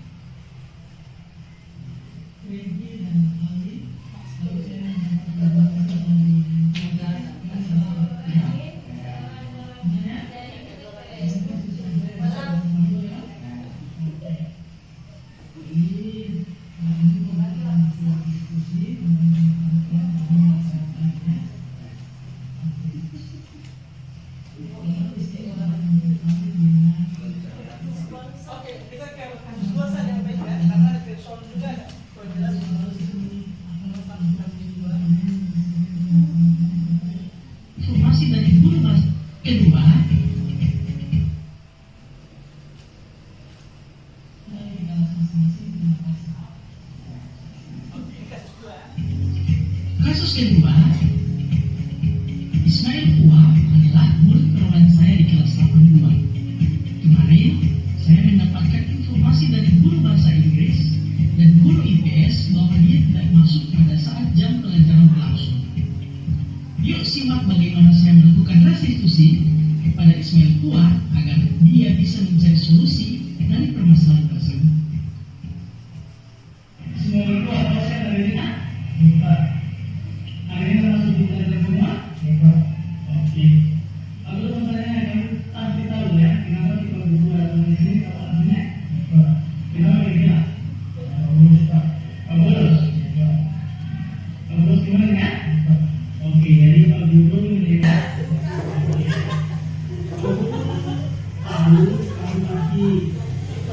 Regi dan Ali, lalu saya informasi dari guru bahasa kedua. Kasus kedua, Ismail Pua adalah murid perwakilan saya di kelas 82. Kemarin saya mendapatkan informasi dari guru bahasa Inggris dan guru IPS bahwa dia tidak masuk pada saat jam pelajaran berlangsung. Yuk simak bagaimana saya melakukan restitusi kepada Ismail Pua agar dia bisa mencari solusi dari permasalahan tersebut. Ismail Pua, apa saya dari ini? Pak. Hari ini masuk di pelajaran semua? Pak. Oke. Lalu sebenarnya kamu pasti tahu ya kenapa kita berdua datang di sini kalau alasannya? Pak. Kenapa begini? Bagus Pak. Bagus. Bagus gimana ya? Oke, jadi Pak Guru melihat tahu kamu pasti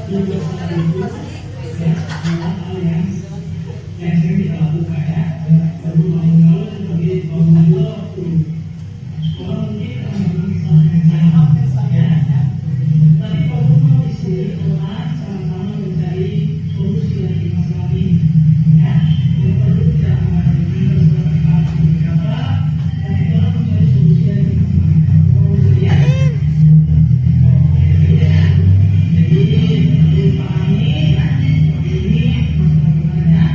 juga salah itu ya, hal yang sering kita lakukan ya. Baru mau sebagai pengguna waktu sekolah mungkin teman-teman salah yang ya. Tadi Pak Guru di sini telah sama-sama mencari solusi dari masalah ini ya. Yang perlu tidak menghadapi berapa dan itulah mencari solusi dari masalah ya. Jadi dipahami ya, ini masalahnya.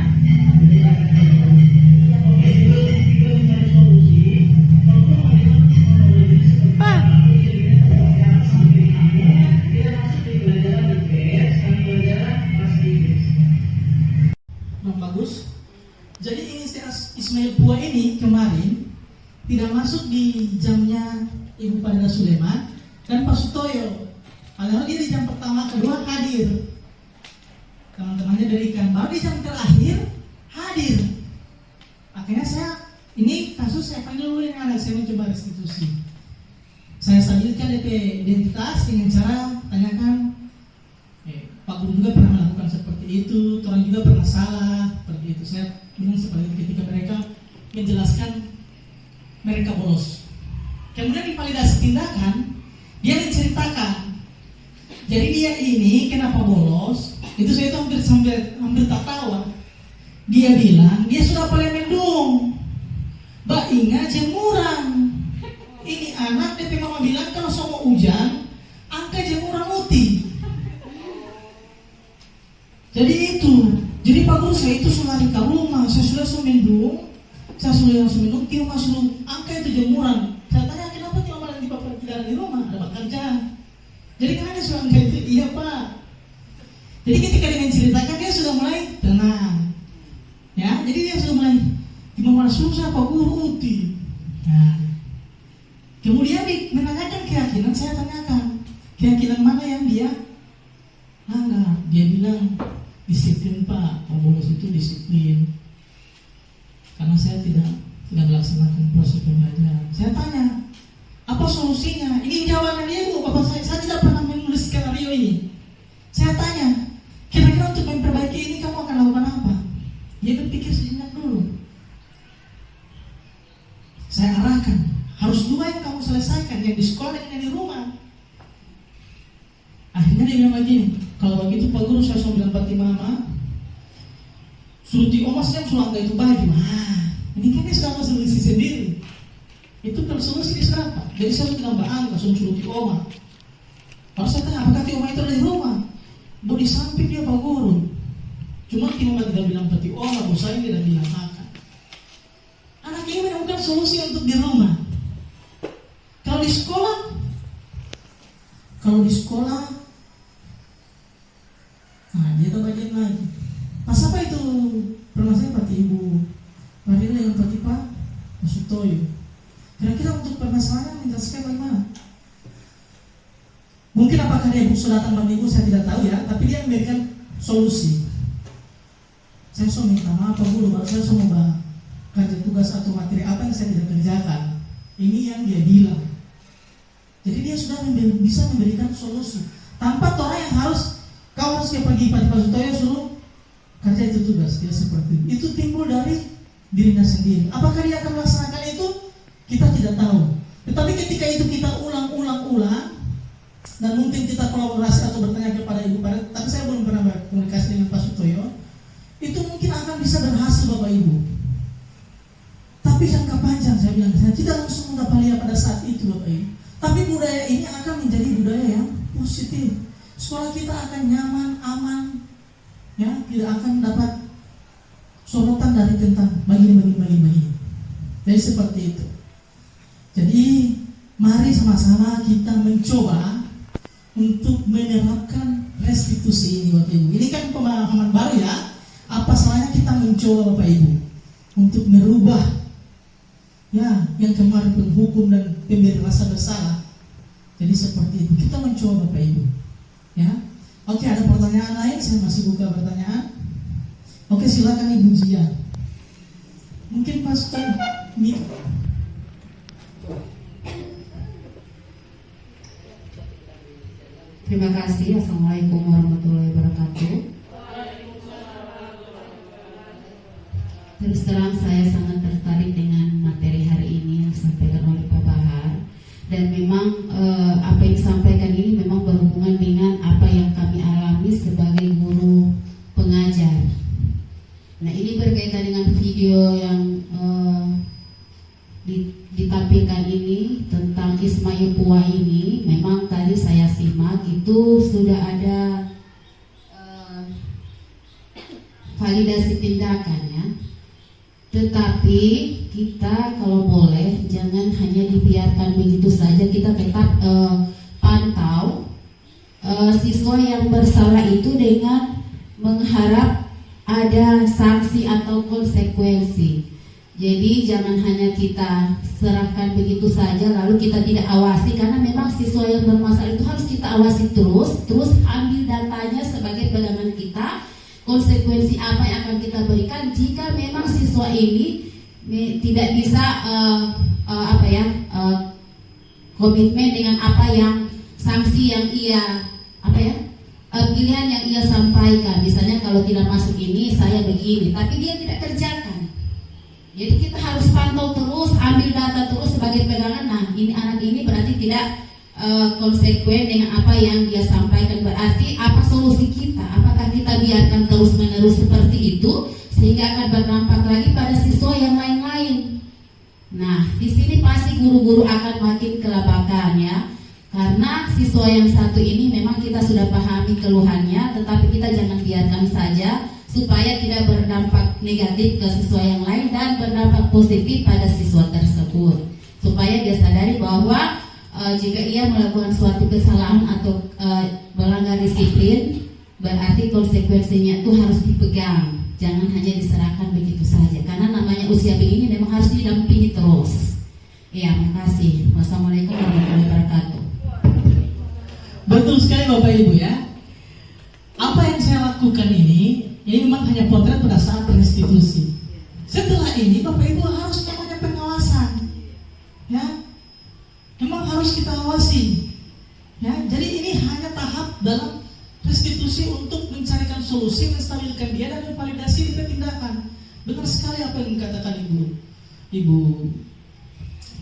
Oke, itu kita mencari solusi. Kalau melihat teknologi seperti apa, jadi sampai kamu tidak masuk di pelajaran IPS, tapi pelajaran bahasa Inggris. Nah, bagus. Jadi ini Ismail Pua ini kemarin tidak masuk di jamnya Ibu Padana Suleman dan Pak Sutoyo. Padahal dia di jam pertama kedua hadir. Teman-temannya dari ikan baru di jam terakhir hadir. Akhirnya ini kasus saya panggil dulu ini anak saya mencoba restitusi. Saya selanjutkan DP identitas dengan cara tanyakan, Pak Guru juga pernah melakukan seperti itu, orang juga pernah salah seperti itu. Saya bilang seperti itu ketika mereka menjelaskan mereka bolos. Kemudian divalidasi tindakan, dia menceritakan. Jadi dia ini kenapa bolos? Itu saya tuh hampir tak tahu. Dia bilang dia sudah paling mendung. Mbak Inga jemuran. Ini anak DP mama bilang kalau semua hujan, angka jemuran muti. Jadi itu. Jadi Pak Guru saya itu sudah lari ke rumah. Saya sudah semendung. Saya sudah langsung minum. Dia masuk angka itu jemuran. Saya tanya kenapa tidak malah di bapak tidak di rumah dapat kerja. Jadi kan ada suara itu, iya Pak. Jadi ketika dia menceritakan dia sudah mulai tenang, ya. Jadi dia sudah mulai gimana susah Pak Guru uti. Nah, kemudian menanyakan keyakinan, saya tanyakan keyakinan mana yang dia langgar. Dia bilang disiplin Pak, bolos itu disiplin. Karena saya tidak melaksanakan proses pembelajaran. Saya tanya, apa solusinya? Ini jawaban dia Bu, Bapak saya tidak pernah menulis skenario ini. Saya tanya, kira-kira untuk memperbaiki ini kamu akan lakukan baik yang di sekolah dengan yang di rumah. Akhirnya dia bilang begini, kalau begitu Pak Guru saya bilang Pati Mama, suruh di Oma saya suruh angkat itu baju. Ini kan dia sudah solusi sendiri. Itu kalau solusi dia serapa. Jadi saya bilang Mbak Angga, suruh di Oma. Kalau saya tanya, apakah di Oma itu ada di rumah? Bu di samping dia Pak Guru. Cuma Mama tidak bilang Pati Oma, bu saya tidak bilang makan. Anak ini menemukan solusi untuk di rumah. Kalau di sekolah, dia tahu bagian lagi. Pas apa itu permasalahan Pati Ibu Marina dengan Pati Pak Sutoyo. Kira-kira untuk permasalahannya menjelaskan bagaimana? Mungkin apakah dia sudah datang Bapak Ibu, saya tidak tahu ya. Tapi dia memberikan solusi. Saya minta maaf Pak Guru, kalau saya mau kerja tugas atau materi apa yang saya tidak kerjakan. Ini yang dia bilang. Jadi dia sudah bisa memberikan solusi tanpa orang yang harus kau harus pergi Pak Sutoyo suruh kerja itu tugas. Dia seperti itu timbul dari dirinya sendiri. Apakah dia akan melaksanakan itu? Kita tidak tahu. Tetapi ketika itu kita ulang dan mungkin kita kolaborasi atau bertanya kepada Ibu Pada, tapi saya belum pernah berkomunikasi dengan Pak Sutoyo, itu mungkin akan bisa berhasil Bapak Ibu. Tapi jangka panjang saya bilang, saya tidak langsung mendapat lihat pada saat itu Bapak Ibu. Tapi budaya ini akan menjadi budaya yang positif. Sekolah kita akan nyaman, aman, ya, tidak akan dapat sorotan dari tentang begini. Jadi seperti itu. Jadi mari sama-sama kita mencoba untuk menerapkan restitusi ini Bapak Ibu. Ini kan pemahaman baru ya. Apa salahnya kita mencoba Bapak Ibu untuk merubah ya yang kemarin penghukum dan pemberi rasa bersalah. Jadi seperti itu. Kita mencoba Bapak Ibu. Ya. Oke, ada pertanyaan lain? Saya masih buka pertanyaan. Oke, silakan Ibu Jia. Mungkin Pak Sutoyo. Terima kasih. Assalamualaikum warahmatullahi wabarakatuh. Terus terang saya sangat tertarik dengan materi hari ini yang disampaikan oleh Pak Bahar. Dan memang apa yang disampaikan ini memang berhubungan dengan apa yang kami alami sebagai guru pengajar. Nah, ini berkaitan dengan video yang ditampilkan ini tentang Ismail Pua ini. Memang tadi saya simak itu sudah ada validasi tindakan ya. Tetapi kita kalau boleh jangan hanya dibiarkan begitu saja, kita tetap pantau siswa yang bersalah itu dengan mengharap ada sanksi atau konsekuensi. Jadi jangan hanya kita serahkan begitu saja lalu kita tidak awasi, karena memang siswa yang bermasalah itu harus kita awasi terus ambil datanya sebagai pegangan kita. Konsekuensi apa yang akan kita berikan jika memang siswa ini tidak bisa komitmen dengan apa yang sanksi yang ia pilihan yang ia sampaikan. Misalnya kalau tidak masuk ini saya begini, tapi dia tidak kerjakan. Jadi kita harus pantau terus, ambil data terus sebagai pegangan. Nah, ini anak ini berarti tidak konsekuen dengan apa yang dia sampaikan. Berarti apa solusi kita? Apakah kita biarkan terus menerus seperti itu sehingga akan berdampak lagi pada siswa yang lain-lain? Nah, di sini pasti guru-guru akan makin kelabakan ya. Karena siswa yang satu ini memang kita sudah pahami keluhannya, tetapi kita jangan biarkan saja supaya tidak berdampak negatif ke siswa yang lain dan berdampak positif pada siswa tersebut. Supaya dia sadari bahwa jika ia melakukan suatu kesalahan atau melanggar disiplin, berarti konsekuensinya itu harus dipegang. Jangan hanya diserahkan begitu saja. Karena namanya usia begini memang harus didampingi terus. Iya, makasih. Wassalamualaikum warahmatullahi wabarakatuh. Betul sekali Bapak Ibu ya. Apa yang saya lakukan ini memang hanya potret pada saat restitusi. Setelah ini Bapak Ibu harus namanya pengawasan. Ya. Memang harus kita awasi. Ya, jadi ini hanya tahap dalam restitusi untuk mencarikan solusi, menstabilkan dia dan memvalidasi tindakan. Benar sekali apa yang dikatakan Ibu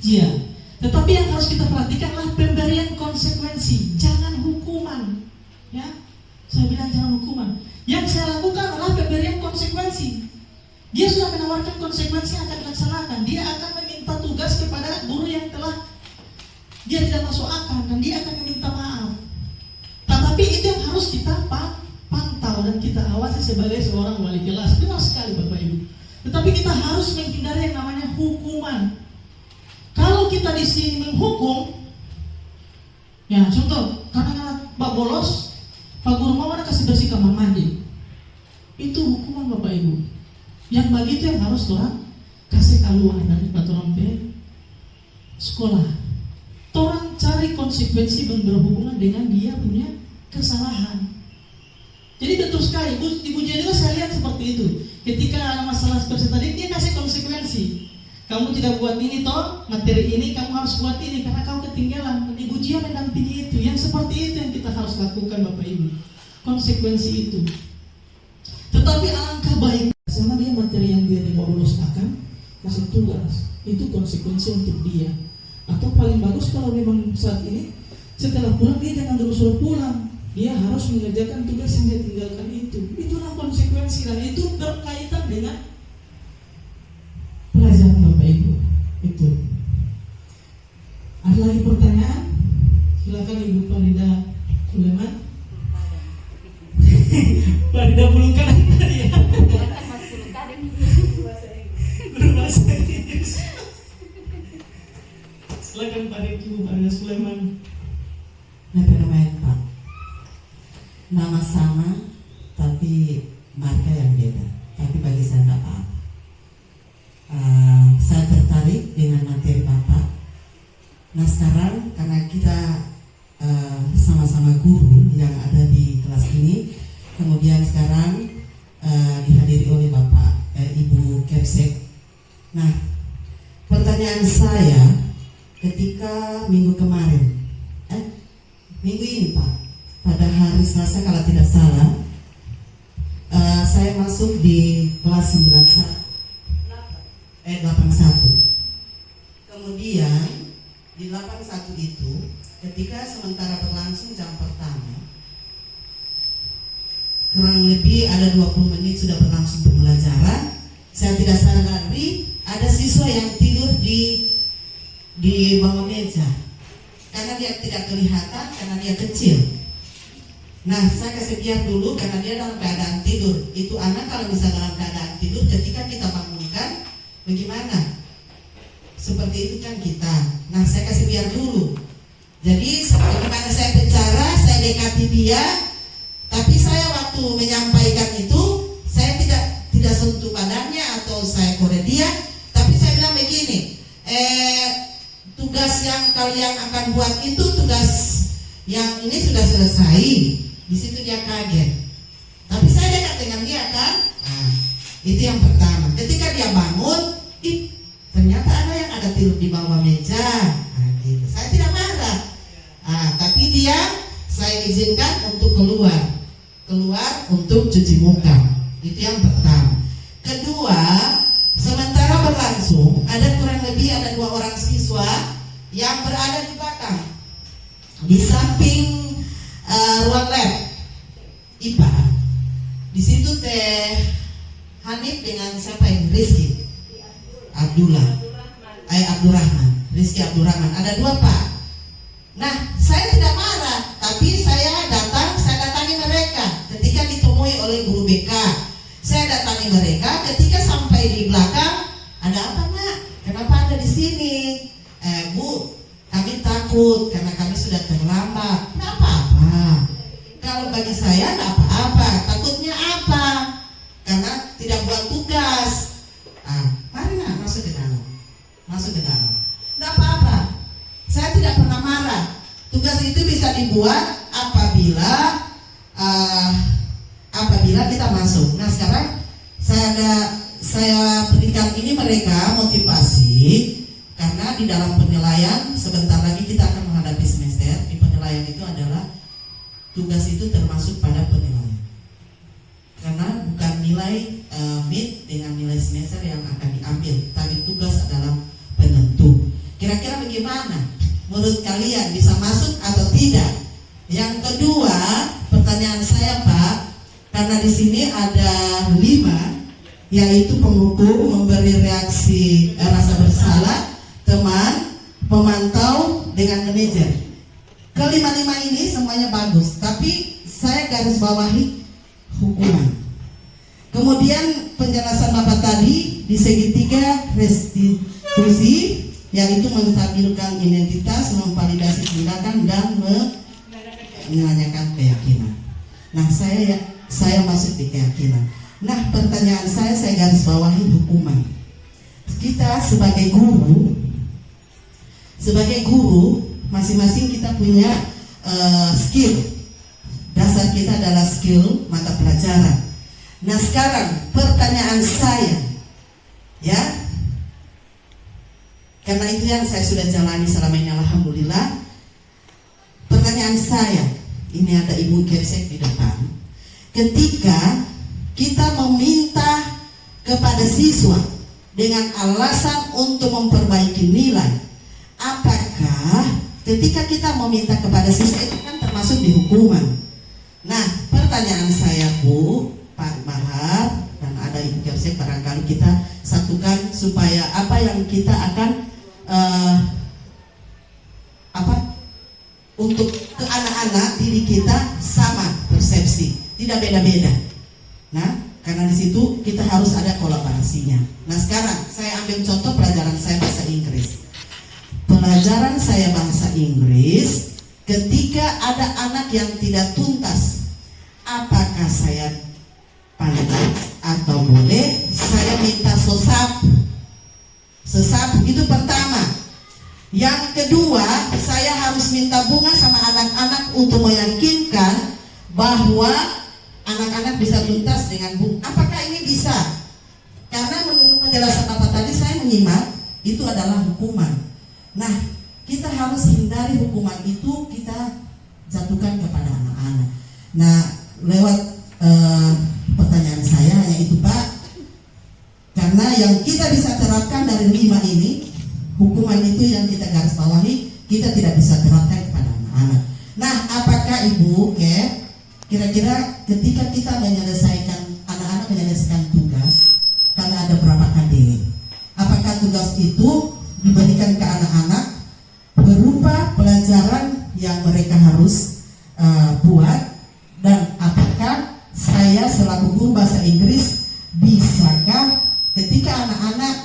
Jia. Tetapi yang harus kita perhatikan adalah pemberian konsekuensi, jangan hukuman. Ya, saya bilang jangan hukuman. Yang saya lakukan adalah pemberian konsekuensi. Dia sudah menawarkan konsekuensi yang akan dilaksanakan. Dia akan meminta tugas kepada guru yang telah dia tidak masuk akal, dan dia akan meminta maaf. Tetapi itu yang harus kita pantau dan kita awasi sebagai seorang wali kelas. Benar sekali Bapak Ibu. Tetapi kita harus menghindari yang namanya hukuman. Kalau kita di sini menghukum, ya contoh, karena Pak bolos, Pak guru mau kasih bersih kamar mandi, itu hukuman Bapak Ibu. Yang begitu yang harus orang kasih keluar dari peraturan sekolah. Orang cari konsekuensi yang berhubungan dengan dia punya kesalahan. Jadi betul sekali, Ibu Jenny saya lihat seperti itu. Ketika ada masalah seperti tadi, dia kasih konsekuensi. Kamu tidak buat ini toh, materi ini kamu harus buat ini karena kamu ketinggalan. Ibu Jia mendampingi itu. Yang seperti itu yang kita harus lakukan Bapak Ibu. Konsekuensi itu. Tetapi alangkah baik sama dia materi yang dia mau lulus akan kasih tugas. Itu konsekuensi untuk dia. Atau paling bagus kalau memang saat ini setelah pulang dia jangan terus suruh pulang. Dia harus mengerjakan tugas yang dia tinggalkan itu. Itulah konsekuensi dan itu berkaitan dengan pelajaran Bapak Ibu. Itu. Ada lagi pertanyaan? Silakan Ibu Farida Sulaiman. Farida Bulungkan ya. Guru bahasa Inggris. Silakan Ibu Farida Sulaiman. Nevermind Pak. Nama sama tapi marga yang beda. Tapi bagi saya tidak apa-apa. Saya tertarik dengan materi Bapak. Nah sekarang karena kita sama-sama guru yang ada di kelas ini, kemudian sekarang dihadiri oleh Bapak Ibu Kepsek. Nah pertanyaan saya ketika minggu kemarin, minggu ini Pak, pada hari Selasa kalau tidak salah, saya masuk di kelas 81. Kemudian di 81 itu ketika sementara berlangsung jam pertama, kurang lebih ada 20 menit sudah berlangsung pembelajaran, saya tidak sadari ada siswa yang tidur di bawah meja karena dia tidak kelihatan karena dia kecil. Nah saya kasih biar dulu karena dia dalam keadaan tidur. Itu anak kalau bisa dalam keadaan tidur ketika kita bangunkan bagaimana? Seperti itu kan kita. Nah saya kasih biar dulu. Jadi bagaimana saya bicara, saya dekati dia, tapi saya waktu menyampaikan itu saya tidak sentuh badannya atau saya korek dia, tapi saya bilang begini, tugas yang kalian akan buat itu tugas yang ini sudah selesai. Di situ dia kaget. Tapi saya dekat dengan dia kan. Nah, itu yang pertama. Ketika dia bangun, ternyata ada yang ada tidur di bawah meja. Nah, gitu. Saya tidak marah. Nah, tapi dia saya izinkan untuk keluar untuk cuci muka. Itu yang pertama. Kedua, sementara berlangsung ada kurang lebih ada 2 orang siswa yang berada di belakang, di samping ruang lab IPA. Di situ Teh Hanif dengan siapa ini? Rizky Abdurrahman. Rizky Abdurrahman. Ada 2 Pak. Nah, saya tidak marah, tapi saya datangi mereka ketika ditemui oleh guru BK. Saya datangi mereka ketika sampai di belakang, ada apa nak? Kenapa ada di sini? Bu, kami takut karena kami sudah terlambat. Nggak apa-apa. Kalau bagi saya nggak apa-apa. Takutnya apa? Karena tidak buat tugas. Mari nak masuk ke dalam. Nggak apa-apa. Saya tidak pernah marah. Tugas itu bisa dibuat apabila kita masuk. Nah sekarang saya berikan ini mereka motivasi. Karena di dalam penilaian sebentar lagi kita akan menghadapi semester. Di penilaian itu adalah tugas itu termasuk pada penilaian. Karena bukan nilai mid dengan nilai semester yang akan diambil, tapi tugas adalah penentu. Kira-kira bagaimana bagaimana? Menurut kalian bisa masuk atau tidak? Yang kedua, pertanyaan saya Pak, karena di sini ada 5, yaitu penghukum, memberi reaksi rasa bersalah, teman, pemantau, dengan manajer. Kelima-lima ini semuanya bagus, tapi saya garis bawahi hukuman. Kemudian penjelasan Bapak tadi di segi 3 restitusi, yaitu menstabilkan identitas, memvalidasi tindakan, dan menanyakan keyakinan. Nah, saya masuk di keyakinan. Nah, pertanyaan saya garis bawahi hukuman. Kita sebagai guru masing-masing kita punya skill. Dasar kita adalah skill mata pelajaran. Nah, sekarang pertanyaan saya, ya, karena itu yang saya sudah jalani selama ini, alhamdulillah. Pertanyaan saya, ini ada Ibu Kepsek di depan. Ketika kita meminta kepada siswa dengan alasan untuk memperbaiki nilai, apakah ketika kita meminta kepada siswa itu kan termasuk di hukuman? Nah, pertanyaan saya Bu, Pak Bahar, dan ada Ibu Kepsek, barangkali kita satukan supaya apa yang kita akan untuk ke anak-anak diri kita sama persepsi, tidak beda-beda. Nah, karena di situ kita harus ada kolaborasinya. Nah, sekarang saya ambil contoh pelajaran saya bahasa Inggris. Pelajaran saya bahasa Inggris, ketika ada anak yang tidak tuntas, apakah saya pandai atau boleh saya minta sesap itu pertama. Yang kedua, saya harus minta bunga sama anak-anak untuk meyakinkan bahwa anak-anak bisa tuntas dengan bunga. Apakah ini bisa? Karena menurut penjelasan Bapak tadi saya menyimak, itu adalah hukuman. Nah, kita harus hindari hukuman itu kita jatuhkan kepada anak-anak. Nah, lewat pertanyaan saya hanya itu Pak, karena yang kita bisa terapkan dari 5 ini, hukuman itu yang kita garis bawahi, kita tidak bisa terapkan kepada anak-anak. Nah, apakah Ibu kira-kira ketika kita menyelesaikan, anak-anak menyelesaikan tugas, karena ada berapa KD, apakah tugas itu diberikan ke anak-anak berupa pelajaran yang mereka harus buat, dan apakah saya selaku guru bahasa Inggris bisakah ketika anak-anak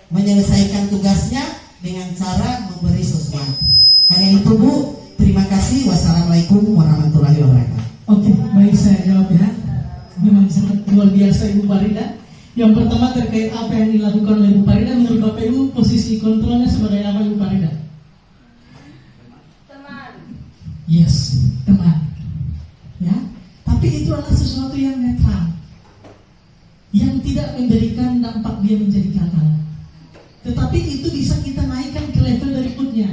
menyelesaikan tugasnya dengan cara memberi sesuatu. Hanya itu Bu, terima kasih. Wassalamualaikum warahmatullahi wabarakatuh. Oke, baik, saya jawab ya. Memang sangat luar biasa Ibu Farida. Yang pertama terkait apa yang dilakukan oleh Ibu Farida, menurut Bapak Ibu posisi kontrolnya sebagai apa Ibu Farida? Teman. Yes, teman. Ya, tapi itu adalah sesuatu yang netral, yang tidak memberikan dampak dia menjadi gagal. Tetapi itu bisa kita naikkan ke level berikutnya,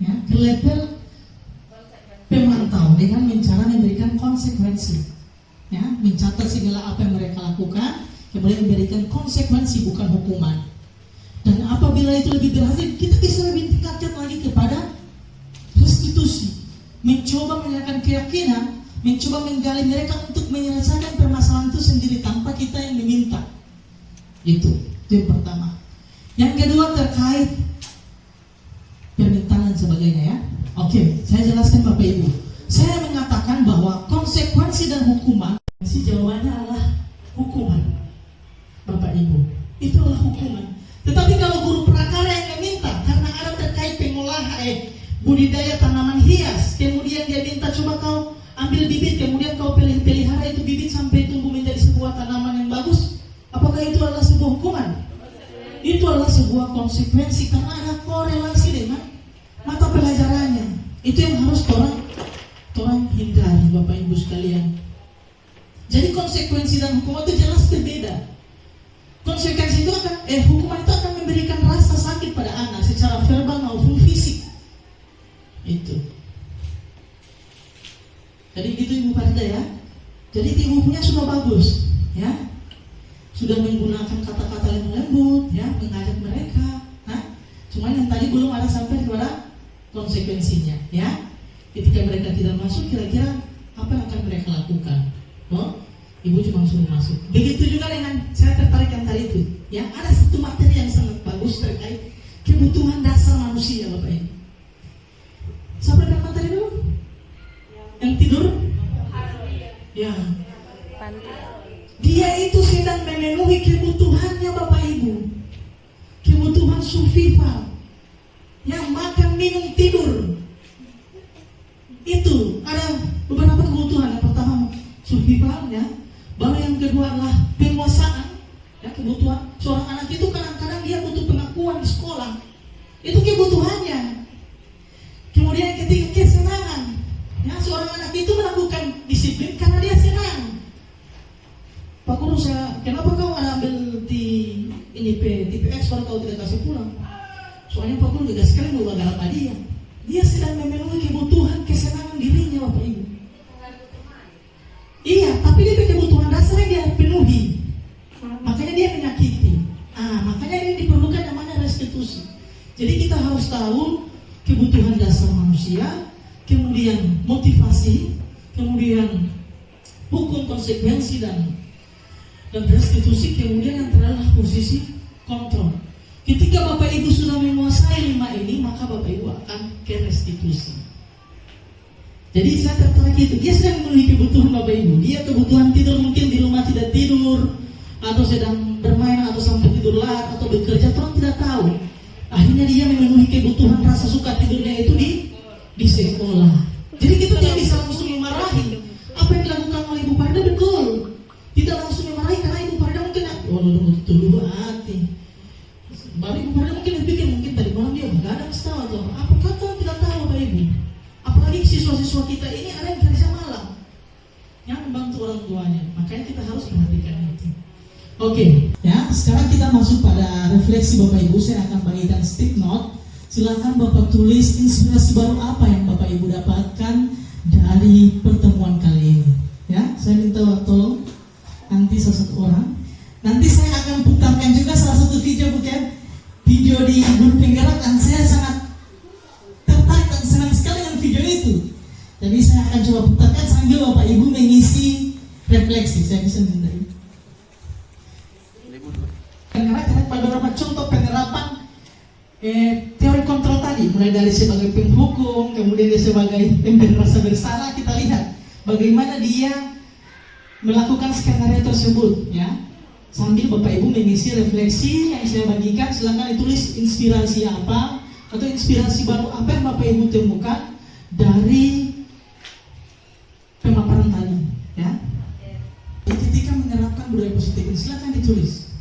ya, ke level pemantau dengan cara memberikan konsekuensi, ya, mencatat segala apa yang mereka lakukan, kemudian memberikan konsekuensi bukan hukuman. Dan apabila itu lebih berhasil, kita bisa lebih tingkatkan lagi kepada restitusi, mencoba menyerahkan keyakinan, mencoba menggali mereka untuk menyelesaikan permasalahan itu sendiri tanpa kita yang diminta. Itu yang pertama. Yang kedua terkait permintaan dan sebagainya, ya. Oke, saya jelaskan Bapak Ibu. Saya mengatakan bahwa konsekuensi dan hukuman, si jawabannya adalah hukuman. Bapak Ibu, itu adalah hukuman. Tetapi kalau guru prakarya yang meminta karena ada terkait pengolahan budidaya tanaman hias, kemudian dia minta coba kau ambil bibit, kemudian kau pelihara itu bibit sampai tumbuh menjadi sebuah tanaman yang bagus, apakah itu adalah sebuah hukuman? Itu adalah sebuah konsekuensi karena ada korelasi dengan mata pelajarannya. Itu yang harus orang hindari Bapak Ibu sekalian. Jadi konsekuensi dan hukuman itu jelas berbeda. Konsekuensi itu akan hukuman itu akan memberikan rasa sakit pada anak secara verbal maupun fisik. Itu. Jadi itu Ibu Farida, ya. Jadi ibunya sudah bagus, ya. Sudah menggunakan kata-kata yang lembut, ya, Cuman yang tadi belum ada sampai kepada konsekuensinya, ya. Ketika mereka tidak masuk, kira-kira apa yang akan mereka lakukan? Oh, ibu cuma suruh masuk. Begitu juga dengan saya tertarik yang tadi itu. Ya, ada satu materi yang sangat bagus terkait kebutuhan dasar manusia, Bapak Ibu. Siapa yang materi dulu? Yang tidur? Ya. Dia itu sedang memenuhi kebutuhannya, Bapak Ibu. Kebutuhan survival. Yang makan, minum, tidur. Itu ada beberapa kebutuhan. Yang pertama survival, ya. Baru yang kedua adalah penguasaan. Ya, kebutuhan seorang anak itu kadang-kadang dia butuh pengakuan di sekolah. Itu kebutuhannya. Kemudian yang ketiga kesenangan. Ya, seorang anak itu melakukan disiplin karena dia senang. Pak Guru, kenapa kau ambil TPX baru kau tidak kasih pulang? Soalnya Pak Guru juga sekali mau bagal apa dia. Dia sedang memenuhi kebutuhan kesenangan dirinya, Bapak Ibu. Iya, tapi dia kebutuhan dasarnya dia penuhi. Makanya dia menyakiti. Makanya ini diperlukan namanya restitusi. Jadi kita harus tahu kebutuhan dasar manusia, kemudian motivasi, kemudian hukum konsekuensi dan restitusi, kemudian yang terakhir adalah posisi kontrol. Ketika Bapak Ibu sudah menguasai 5 ini, maka Bapak Ibu akan ke restitusi. Jadi saya tertarik itu. Dia sedang memenuhi kebutuhan Bapak Ibu. Dia kebutuhan tidur, mungkin di rumah tidak tidur, atau sedang bermain, atau sampai tidur lat, atau bekerja, orang tidak tahu. Akhirnya dia memenuhi kebutuhan rasa suka tidurnya itu di sekolah. Jadi kita tidak bisa langsung memarahi. Apa yang dilakukan oleh Ibu Farida betul. Tidak langsung memarahi karena Ibu Farida mungkin dulu hati. Baru Ibu Farida mungkin berpikir mungkin tadi malam dia begadang setahun atau apa kata tidak tahu Bapak Ibu. Apalagi siswa-siswa kita ini ada yang kerja malam yang membantu orang tuanya. Makanya kita harus perhatikan itu. Oke, ya sekarang kita masuk pada refleksi Bapak Ibu. Saya akan bagikan stick note. Silakan Bapak tulis inspirasi baru apa yang Bapak Ibu dapatkan dari pertemuan kali ini. Ya, saya minta tolong nanti salah satu orang. Nanti saya akan putarkan juga salah satu video, bukan video di guru penggerak, dan saya sangat tertarik dan senang sekali dengan video itu. Jadi saya akan coba putarkan sambil Bapak Ibu mengisi refleksi. Saya bisa minta ini. Karena beberapa contoh penerapan teori kontrol tadi, mulai dari sebagai penghukum, kemudian dia sebagai pemberi rasa bersalah, kita lihat bagaimana dia melakukan skenario tersebut, ya. Sambil Bapak Ibu mengisi refleksi yang saya bagikan, silakan ditulis inspirasi apa atau inspirasi baru apa yang Bapak Ibu temukan dari pemaparan tadi, ya. Ketika menerapkan budaya positif ini, silakan ditulis.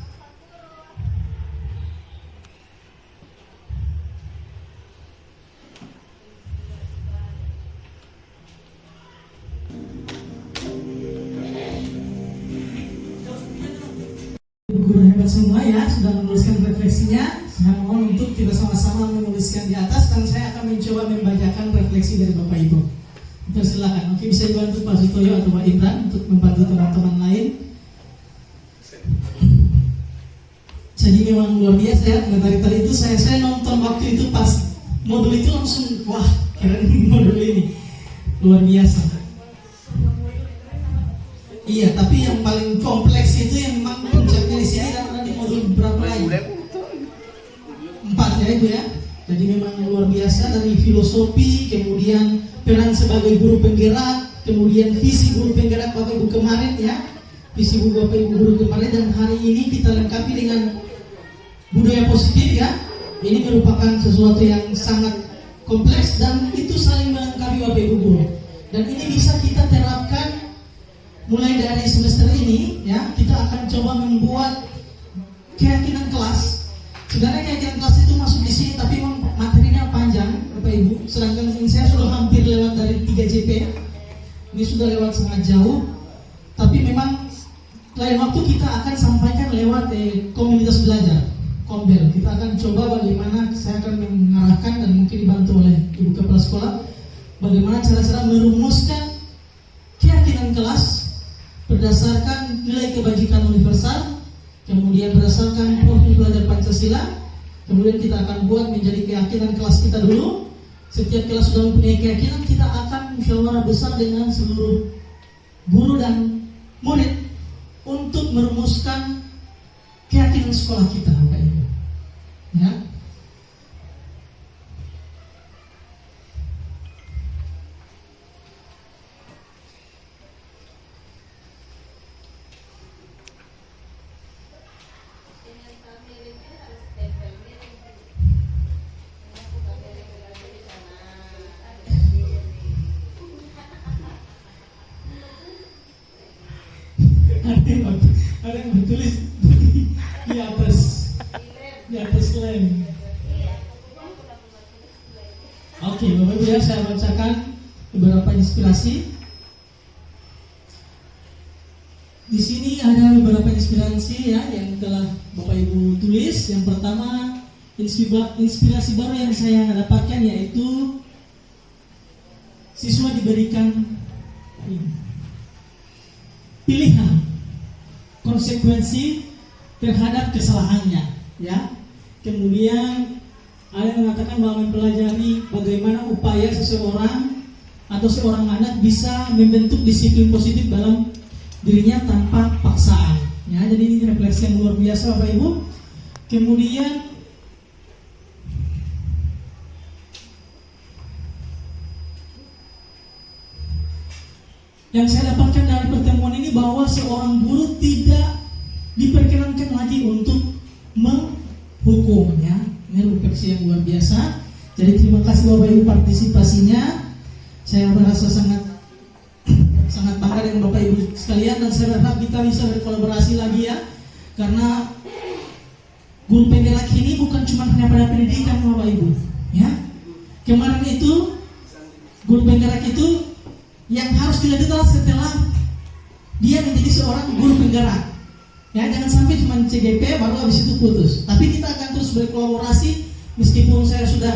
Guru hebat semua ya, sudah menuliskan refleksinya. Saya mohon untuk kita sama-sama menuliskan di atas, dan saya akan mencoba membacakan refleksi dari Bapak Ibu. Silakan. Oke, bisa dibantu Pak Sutoyo atau Pak Imran untuk membantu teman-teman lain. Jadi memang luar biasa ya, tadi itu saya nonton waktu itu pas modul itu langsung wah keren modul ini luar biasa. Iya, tapi yang paling kompleks itu yang memang puncaknya di sini dan di modul berapa lagi? 4 ya Ibu ya. Jadi memang luar biasa, dari filosofi, kemudian peran sebagai guru penggerak, kemudian visi guru penggerak Bapak Ibu kemarin ya, visi Bapak Ibu guru kemarin, dan hari ini kita lengkapi dengan budaya positif ya. Ini merupakan sesuatu yang sangat kompleks dan itu saling melengkapi Bapak Ibu guru. Dan ini bisa kita terapkan mulai dari semester ini ya. Kita akan coba membuat keyakinan kelas. Sebenarnya keyakinan kelas itu masuk di sini, tapi materinya panjang Bapak Ibu. Sedangkan saya sudah hampir lewat dari 3 JP. Ini sudah lewat sangat jauh. Tapi memang lain waktu kita akan sampaikan lewat komunitas belajar Kombel. Kita akan coba bagaimana, saya akan mengarahkan dan mungkin dibantu oleh Ibu Kepala Sekolah, bagaimana cara-cara merumuskan keyakinan kelas berdasarkan nilai kebajikan universal, kemudian berdasarkan profil belajar Pancasila, Kemudian kita akan buat menjadi keyakinan kelas kita dulu. Setiap kelas sudah mempunyai keyakinan, kita akan musyawarah besar dengan seluruh guru dan murid untuk merumuskan keyakinan sekolah kita, Bapak Ibu. Ya. Ada yang bertulis di atas lem. Oke, Bapak Ibu ya, saya bacakan beberapa inspirasi. Di sini ada beberapa inspirasi ya yang telah Bapak Ibu tulis. Yang pertama, inspirasi baru yang saya dapatkan yaitu siswa diberikan pilihan konsekuensi terhadap kesalahannya, ya. Kemudian ada yang mengatakan bahwa mempelajari bagaimana upaya seseorang atau seorang anak bisa membentuk disiplin positif dalam dirinya tanpa paksaan. Ya, jadi ini refleksi yang luar biasa, Bapak Ibu. Kemudian yang saya dapatkan dari pertemuan ini bahwa seorang guru tidak diperkenankan lagi untuk menghukum, ya. Ini refleksi yang luar biasa. Jadi terima kasih Bapak Ibu partisipasinya. Saya merasa sangat bangga dengan Bapak Ibu sekalian, dan saya berharap kita bisa berkolaborasi lagi ya. Karena guru penggerak ini bukan cuma hanya pada pendidikan Bapak Ibu, ya. Kemarin itu guru penggerak itu yang harus dilanjutkan setelah dia menjadi seorang guru penggerak. Ya, jangan sampai cuma CGP baru habis itu putus. Tapi kita akan terus berkolaborasi meskipun saya sudah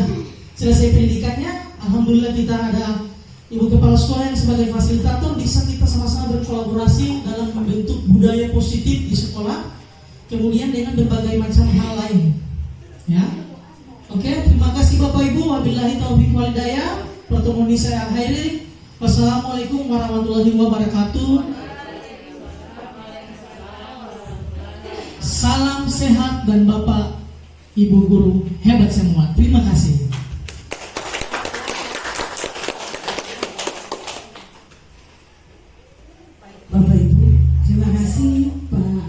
selesai pendidikannya. Alhamdulillah kita ada Ibu Kepala Sekolah yang sebagai fasilitator, bisa kita sama-sama berkolaborasi dalam membentuk budaya positif di sekolah. Kemudian dengan berbagai macam hal lain. Ya. Oke, terima kasih Bapak Ibu. Wabillahi taufiq wal hidayah. Pertemuan ini saya akhiri. Wassalamualaikum warahmatullahi wabarakatuh. Salam sehat dan Bapak Ibu guru hebat semua. Terima kasih. Bapak Ibu, terima kasih Pak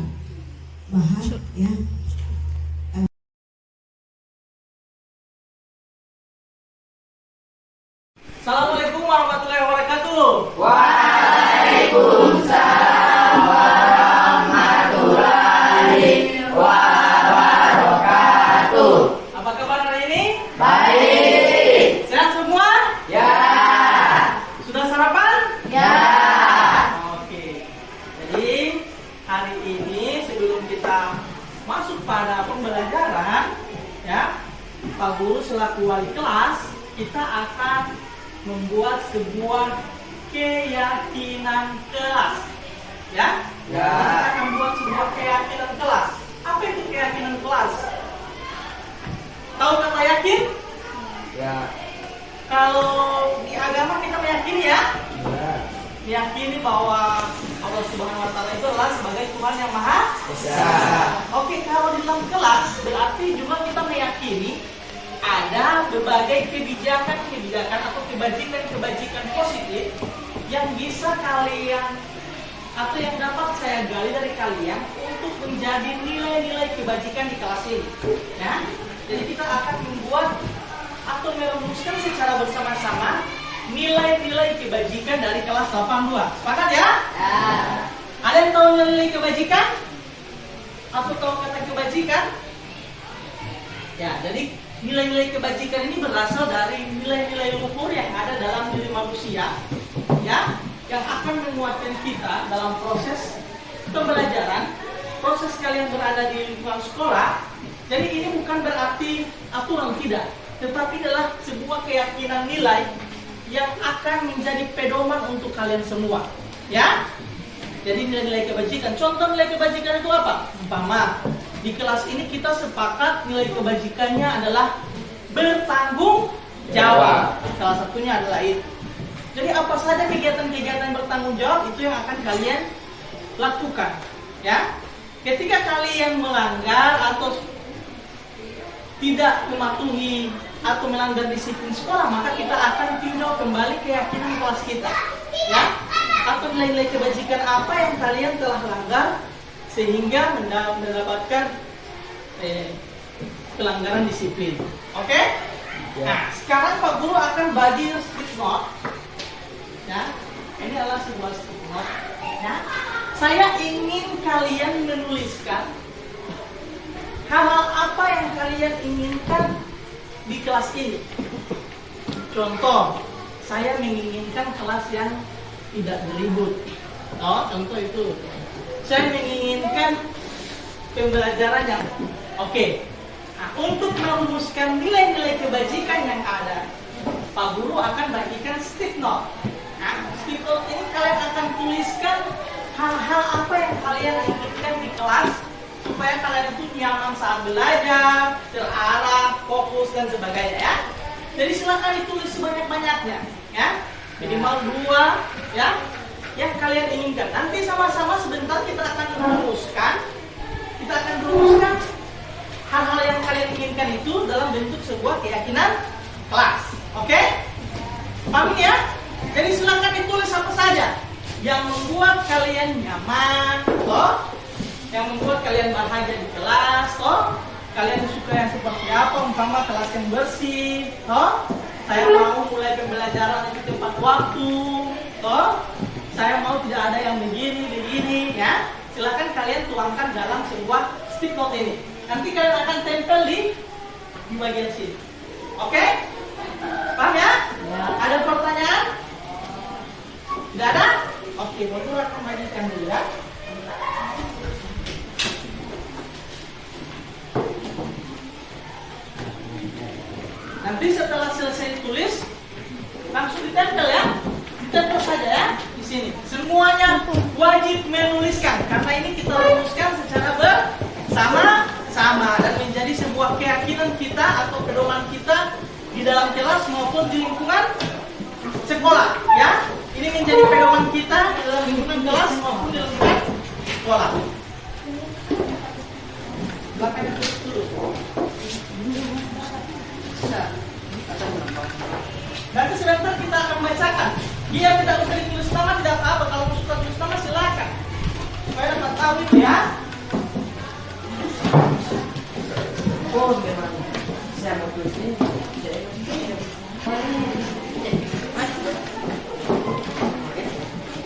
Bahar ya. Assalamualaikum warahmatullahi wabarakatuh. Waalaikumsalam warahmatullahi wabarakatuh. Apa kabar hari ini? Baik. Sehat semua? Ya. Sudah sarapan? Ya. Oke. Jadi hari ini sebelum kita masuk pada pembelajaran, ya, Pak Guru selaku wali kelas, kita akan membuat sebuah keyakinan kelas, ya? Ya. Kita akan membuat sebuah keyakinan kelas. Apa itu keyakinan kelas? Tahu kata yakin? Ya. Kalau di agama kita meyakini ya, Ya. meyakini bahwa Allah Subhanahu Wa Taala itu adalah sebagai Tuhan yang Maha Esa. Oke, kalau di dalam kelas berarti juga kita meyakini ada berbagai kebijakan atau kebajikan positif yang bisa kalian atau yang dapat saya gali dari kalian untuk menjadi nilai-nilai kebajikan di kelas ini. Ya, jadi kita akan membuat atau merumuskan secara bersama-sama nilai-nilai kebajikan dari kelas 82. Sepakat ya? Ya. Ada yang tahu nilai kebajikan? Atau tahu kata kebajikan? Ya, jadi nilai-nilai kebajikan ini berasal dari nilai-nilai luhur yang ada dalam diri manusia, ya, yang akan menguatkan kita dalam proses pembelajaran, proses kalian berada di lingkungan sekolah. Jadi ini bukan berarti aturan, tidak, tetapi adalah sebuah keyakinan nilai yang akan menjadi pedoman untuk kalian semua, ya. Jadi nilai-nilai kebajikan. Contoh nilai kebajikan itu apa? Umpama Di kelas ini kita sepakat nilai kebajikannya adalah bertanggung jawab. Salah satunya adalah itu. Jadi apa saja kegiatan-kegiatan bertanggung jawab itu yang akan kalian lakukan, ya. Ketika kalian melanggar atau tidak mematuhi atau melanggar disiplin sekolah, maka kita akan tinjau kembali keyakinan kelas kita, ya. Atau nilai-nilai kebajikan apa yang kalian telah langgar sehingga mendapatkan pelanggaran disiplin. Oke? Nah, sekarang Pak Guru akan bagi stick note. Ya, ini adalah sebuah stick note. Ya, saya ingin kalian menuliskan hal-hal apa yang kalian inginkan di kelas ini. Contoh, saya menginginkan kelas yang tidak beribut. Oh, contoh itu. Saya menginginkan pembelajaran yang oke. Nah, untuk merumuskan nilai-nilai kebajikan yang ada, Pak Guru akan bagikan stick note. Nah, stick note ini kalian akan tuliskan hal-hal apa yang kalian inginkan di kelas supaya kalian itu nyaman saat belajar, terarah, fokus dan sebagainya, ya. Jadi silakan ditulis sebanyak-banyaknya, ya. Minimal 2, ya, yang kalian inginkan. Nanti sama-sama sebentar kita akan rumuskan hal-hal yang kalian inginkan itu dalam bentuk sebuah keyakinan kelas. Oke? Paham ya? Jadi silakan ditulis apa saja yang membuat kalian nyaman, toh, yang membuat kalian bahagia di kelas, toh, kalian suka yang seperti apa, umpama kelas yang bersih, toh, saya mau mulai pembelajaran itu tepat waktu, toh, saya mau tidak ada yang begini, ya. Silakan kalian tuangkan dalam sebuah stick note ini. Nanti kalian akan tempel di bagian sini. Oke? Paham ya? Ada pertanyaan? Tidak ada? Oke, Pak Guru akan bagikan dulu, ya. Nanti setelah selesai ditulis, langsung ditempel, ya. Ditempel saja, ya, di sini. Semuanya wajib menuliskan karena ini kita rumuskan secara bersama-sama dan menjadi sebuah keyakinan kita atau pedoman kita di dalam kelas maupun di lingkungan sekolah, ya. Ini menjadi pedoman kita di dalam lingkungan kelas maupun di lingkungan sekolah. Belakangnya tulis dulu. Nanti sebentar kita akan bacakan. Dia tidak usah ditulis nama, tidak apa-apa. Kalau suka tulis nama silakan. Supaya dapat tahu itu, ya. Oh, memang saya mau tulis ini.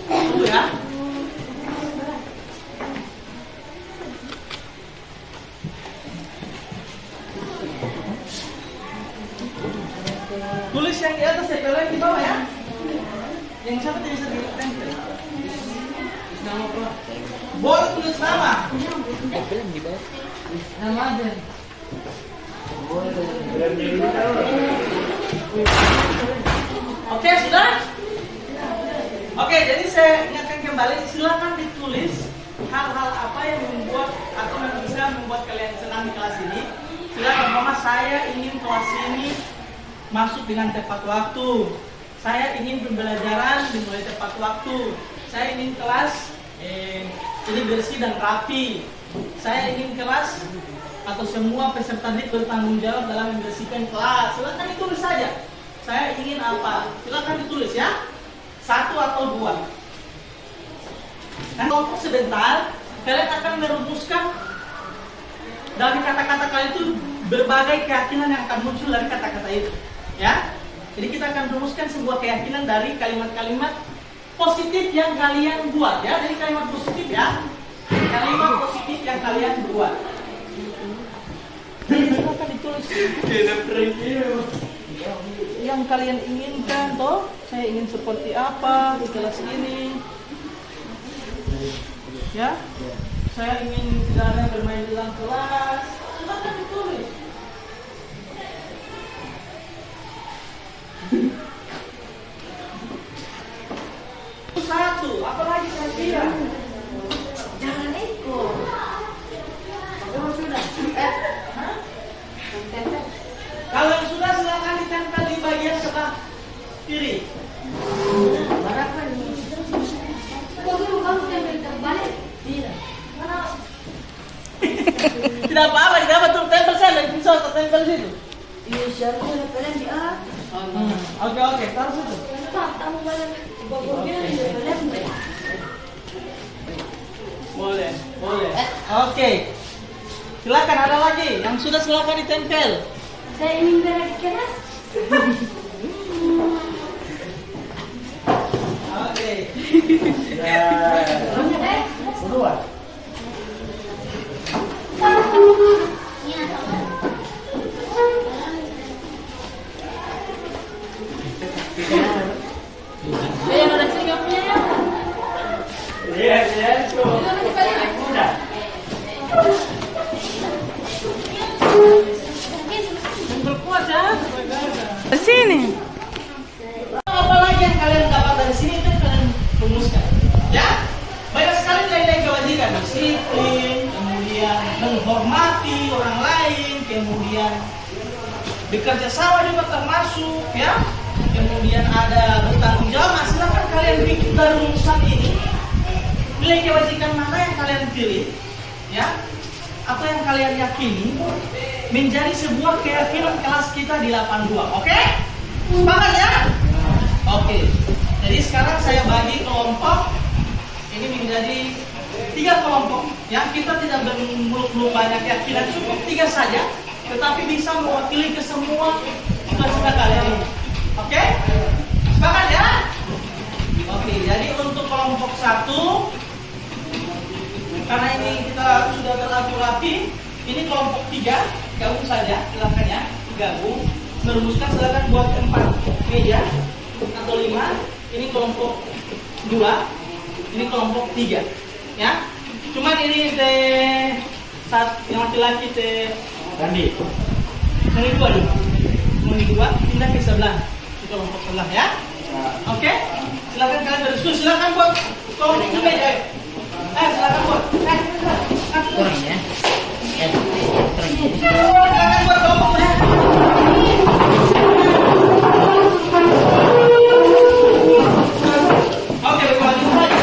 Dulu, ya. Tulis yang di atas, tempel yang di bawah, ya. Yang siapa tidak bisa ditempel? Nama apa? Boleh tulis nama. Nama aja. Oke, sudah? Oke, jadi saya ingatkan kembali, silakan ditulis hal-hal apa yang membuat atau yang bisa membuat kalian senang di kelas ini. Silakan, Mama, saya ingin kelas ini masuk dengan tepat waktu. Saya ingin pembelajaran dimulai tepat waktu. Saya ingin kelas jadi bersih dan rapi. Saya ingin kelas atau semua peserta didik bertanggung jawab dalam membersihkan kelas. Silakan ditulis saja. Saya ingin apa? Silakan ditulis, ya. 1 atau 2. Dan untuk sebentar, kalian akan merumuskan dari kata-kata kalian itu berbagai keyakinan yang akan muncul dari kata-kata itu, ya. Jadi kita akan rumuskan sebuah keyakinan dari kalimat-kalimat positif yang kalian buat, ya. Jadi kalimat positif, ya. Kalimat positif yang kalian buat. Silakan ditulis. Yang kalian inginkan, toh. Saya ingin seperti apa di kelas ini, ya. Saya ingin tidak ada yang bermain di dalam kelas. Silakan ditulis. Satu, apalagi saya bilang jangan ikut. Memang sudah. Seharusnya referensi di A. Oke, taruh situ. Pak, kamu balik bagusnya referensi. Boleh. Oke. Silakan, ada lagi. Yang sudah silakan ditempel. Saya ingin berak keras. Oke. Kedua. Sini. Apa lagi yang kalian dapat dari sini itu kalian rumuskan, ya? Banyak sekali nilai-nilai kewajiban, disiplin, kemudian menghormati orang lain, kemudian bekerja sama juga termasuk, ya. Kemudian ada bertanggung jawab. Nah, silakan kalian bikin dari rumusan ini nilai kewajiban mana yang kalian pilih, ya? Apa yang kalian yakini menjadi sebuah keyakinan kelas kita di 82. Oke? Sepakat ya? Oke. Jadi sekarang saya bagi kelompok ini menjadi 3 kelompok yang kita tidak bermuluk-muluk banyak keyakinan, cukup 3 saja, tetapi bisa mewakili ke semua cita-cita kalian ini. Oke? Sepakat ya? Oke, jadi untuk kelompok 1, karena ini kita sudah teratur rapi, ini kelompok 3, gabung saja, silakan ya, gabung, merumuskan silakan buat 4 meja atau 5, ini kelompok 2, ini kelompok 3, ya. Cuman ini yang laki-laki Randi, ini 2 nih, ini 2, pindah ke sebelah, di kelompok sebelah ya. Oke, silakan kalian berdiskusi, silakan buat kelompok 3 meja. Silakan buat. Kurang ya. Silakan buat kelompok ya. Oke, bagi saja.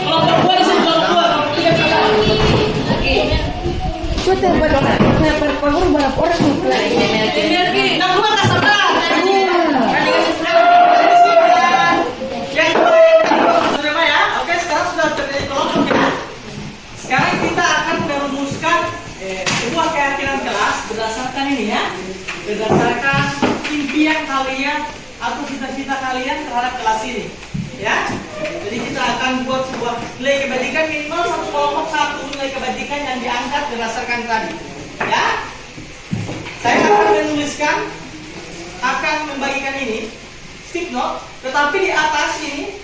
Kelompok 2 di sini, kelompok 2, kelompok 3 di sana. Kita berpanggung berapa orang nih? Nah, 2 ke sebelah. Sekarang kita akan merumuskan sebuah keyakinan kelas berdasarkan ini ya, berdasarkan impian kalian atau cita-cita kalian terhadap kelas ini, ya. Jadi kita akan buat sebuah nilai kebajikan minimal satu kelompok 1 nilai kebajikan yang diangkat berdasarkan tadi, ya. Saya akan menuliskan, akan membagikan ini stick note, tetapi di atas ini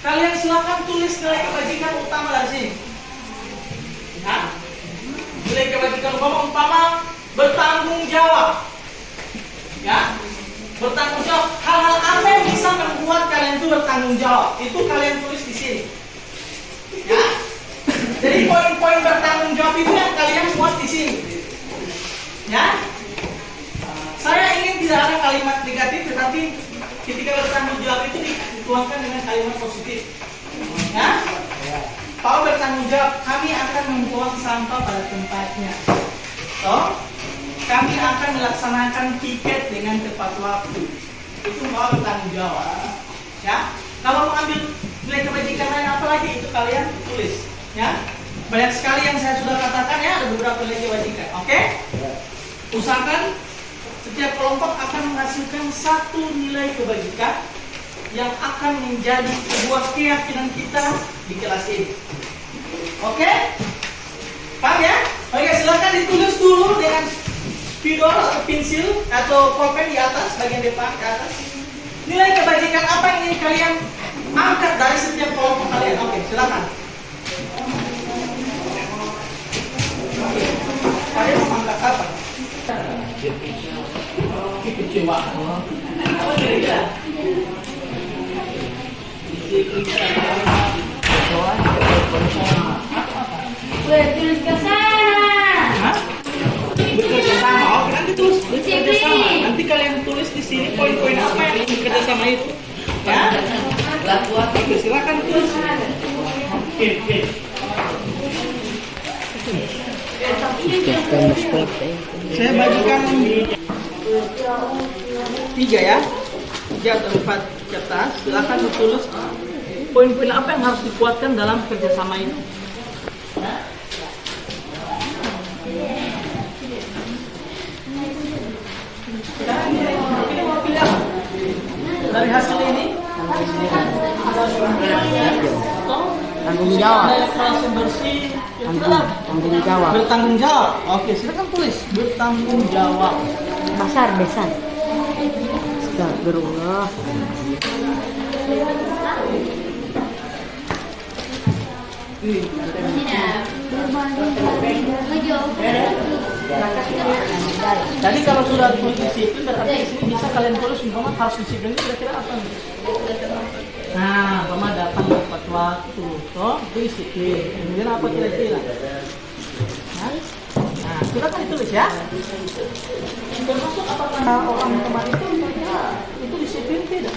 kalian silakan tulis nilai kebajikan utama dari sini. Ya. Nilai kebajikan umpama bertanggung jawab. Ya. Bertanggung jawab. Hal-hal apa yang bisa membuat kalian itu bertanggung jawab? Itu kalian tulis di sini. Ya. Jadi poin-poin bertanggung jawab itu yang kalian buat di sini. Ya. Saya ingin tidak ada kalimat negatif, tetapi ketika bertanggung jawab itu dituangkan dengan kalimat positif. Ya. Kalau bertanggung jawab, kami akan membuang sampah pada tempatnya. So, kami akan melaksanakan piket dengan tepat waktu. Itu mau bertanggung jawab. Ya. Kalau mau ambil nilai kebajikan lain apalagi itu kalian tulis. Ya. Banyak sekali yang saya sudah katakan ya, ada beberapa nilai kebajikan. Oke? Usahakan setiap kelompok akan menghasilkan 1 nilai kebajikan yang akan menjadi sebuah keyakinan kita di kelas ini. Oke? Paham ya? Oke, silakan ditulis dulu dengan spidol atau pensil atau pulpen di atas, bagian depan ke atas. Nilai kebajikan apa yang ingin kalian angkat dari setiap kelompok kalian? Oke, silakan. Oke. Kalian mau angkat apa? Kekecewaan. Apa kira-kira? Tulis ke sana. Bekerja sama. Oke, nanti tulis bekerja sama. Nanti kalian tulis di sini poin-poin apa yang bekerja sama itu. Ya. Oke, silakan tulis. Oke. Saya bagikan 3 ya, 3 atau 4 kertas. Silakan ditulis poin-poin apa yang harus dikuatkan dalam kerjasama ini. Ini mau pilih apa? Dari hasil ini? Tanggung jawab. Bersih. Tanggung jawab. Bertanggung jawab. Oke, silakan tulis bertanggung jawab. Besar. Astagfirullah. Jadi kalau sudah tulis disiplin, berarti di sini bisa kalian tulis umpama harus disiplin ini kira-kira apa nih? Nah, umpama datang tepat waktu, toh itu disiplin. Kemudian apa kira-kira? Nah, silakan ditulis ya. Termasuk apakah orang kemarin itu kira-kira itu disiplin tidak?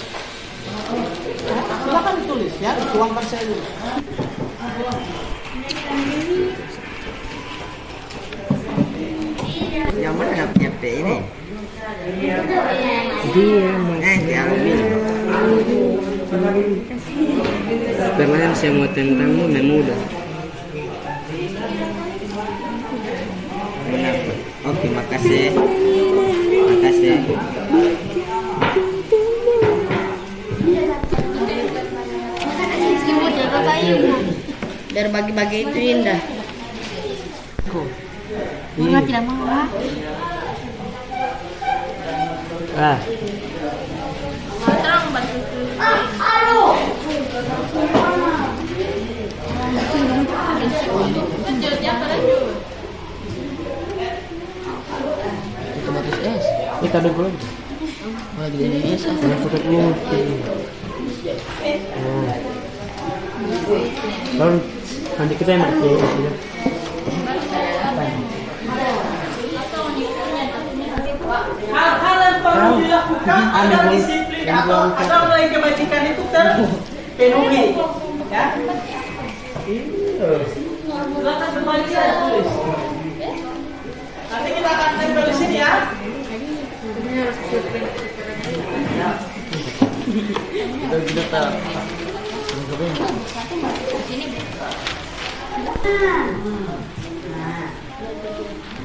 Nah, silakan ditulis ya, tuangkan saya dulu. Yang mana dapatnya P ini? Dia permainan semua tentangmu memudah. Kenapa? Oke, makasih. Biar bagi-bagi itu indah. Mama tidak mau. Otomatis es. Kita ada belum? Lagi jadi es. Sudah belum. Baru nanti kita yang berarti. Hal-hal yang perlu dilakukan agar disiplin atau agar nilai kebajikan itu terpenuhi, ya. Silakan kembali saya tulis. Nanti kita akan tempel di sini ya.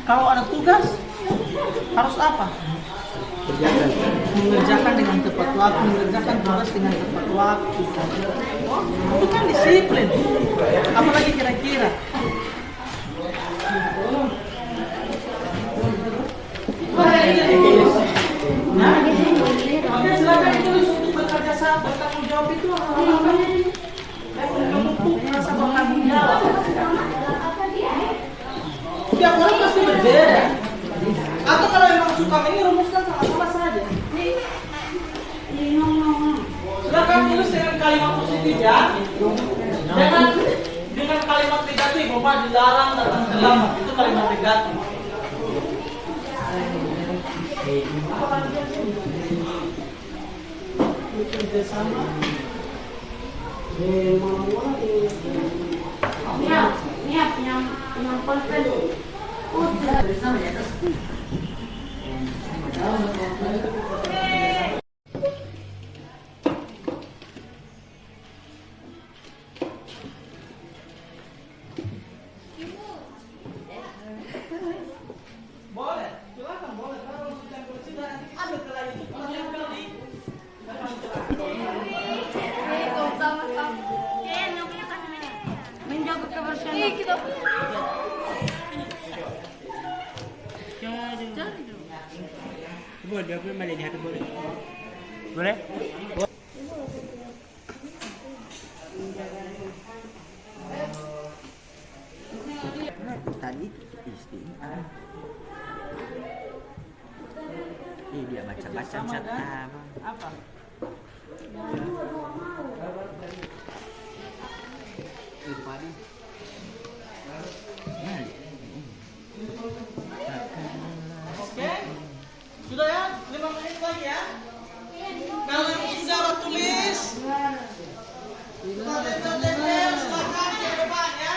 Kalau ada tugas harus apa? Mengerjakan dengan tepat waktu, mengerjakan tugas dengan tepat waktu. Itu kan disiplin. Apalagi kira-kira? Nah, oke, silakan tulis untuk bekerja sama, bertanggung jawab itu apa? Untuk merasa bertanggung jawab. Tiap orang pasti berbeda. Atau kalau memang suka ini rumuskan sama-sama saja. Silakan tulis dengan kalimat positif ya. Jangan dengan kalimat negatif, Bapak dilarang datang terlambat. Itu kalimat negatif. Kerjasama. Niat yang konten. Boleh, silakan boleh. Kalau sudah bersih dan nanti kita setelah itu kita tempel di depan Menjaga kebersihan. Kita Boleh, dia boleh lihat boleh. Boleh? Tadi istri. Dia baca-baca chat apa? Oke, sudah ya, 5 menit lagi ya. Kalau yang sudah tulis, tempel, silakan ke depan ya.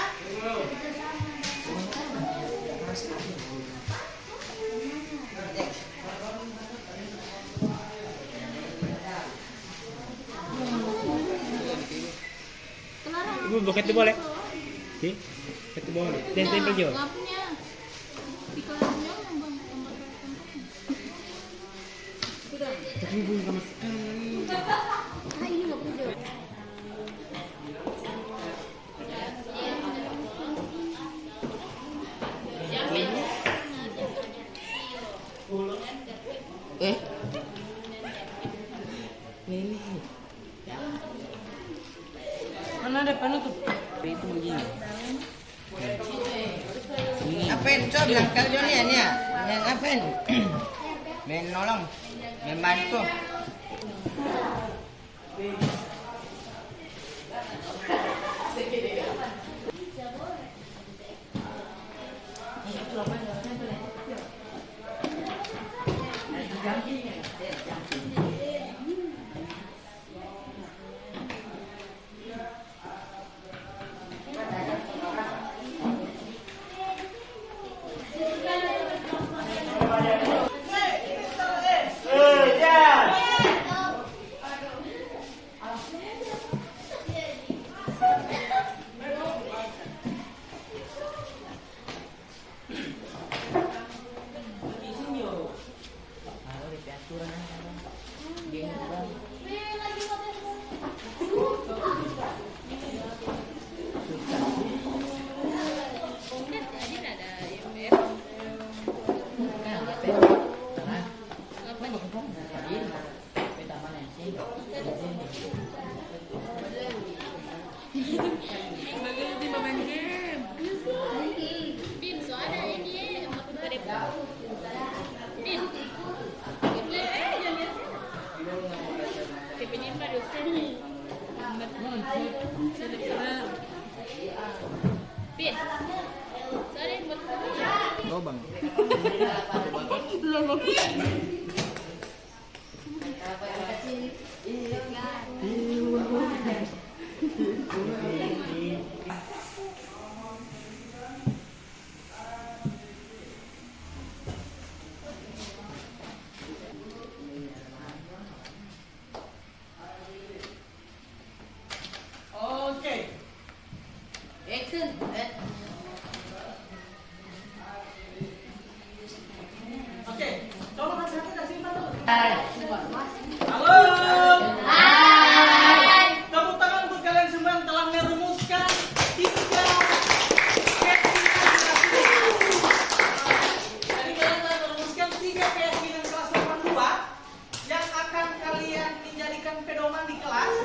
buka itu boleh. Oke. Itu boleh. Dan tempel jo. Lampunya di kolamnya bang. Tapi bunyi sama sekali. Ah ini nggak punya. Ini. Mana ada penutup? Itu begini. Apen, coba bilang kali Jonian ya. Yang apen. Menolong, membantu. Lobang. Oke. Action. Oke. Coba kasih hati kasih simpan dulu. Hai. Halo. Hai. Tepuk tangan untuk kalian semua yang telah merumuskan 3 Jadi kalian telah merumuskan 3 keyakinan kelas 82 yang akan kalian menjadikan pedoman di kelas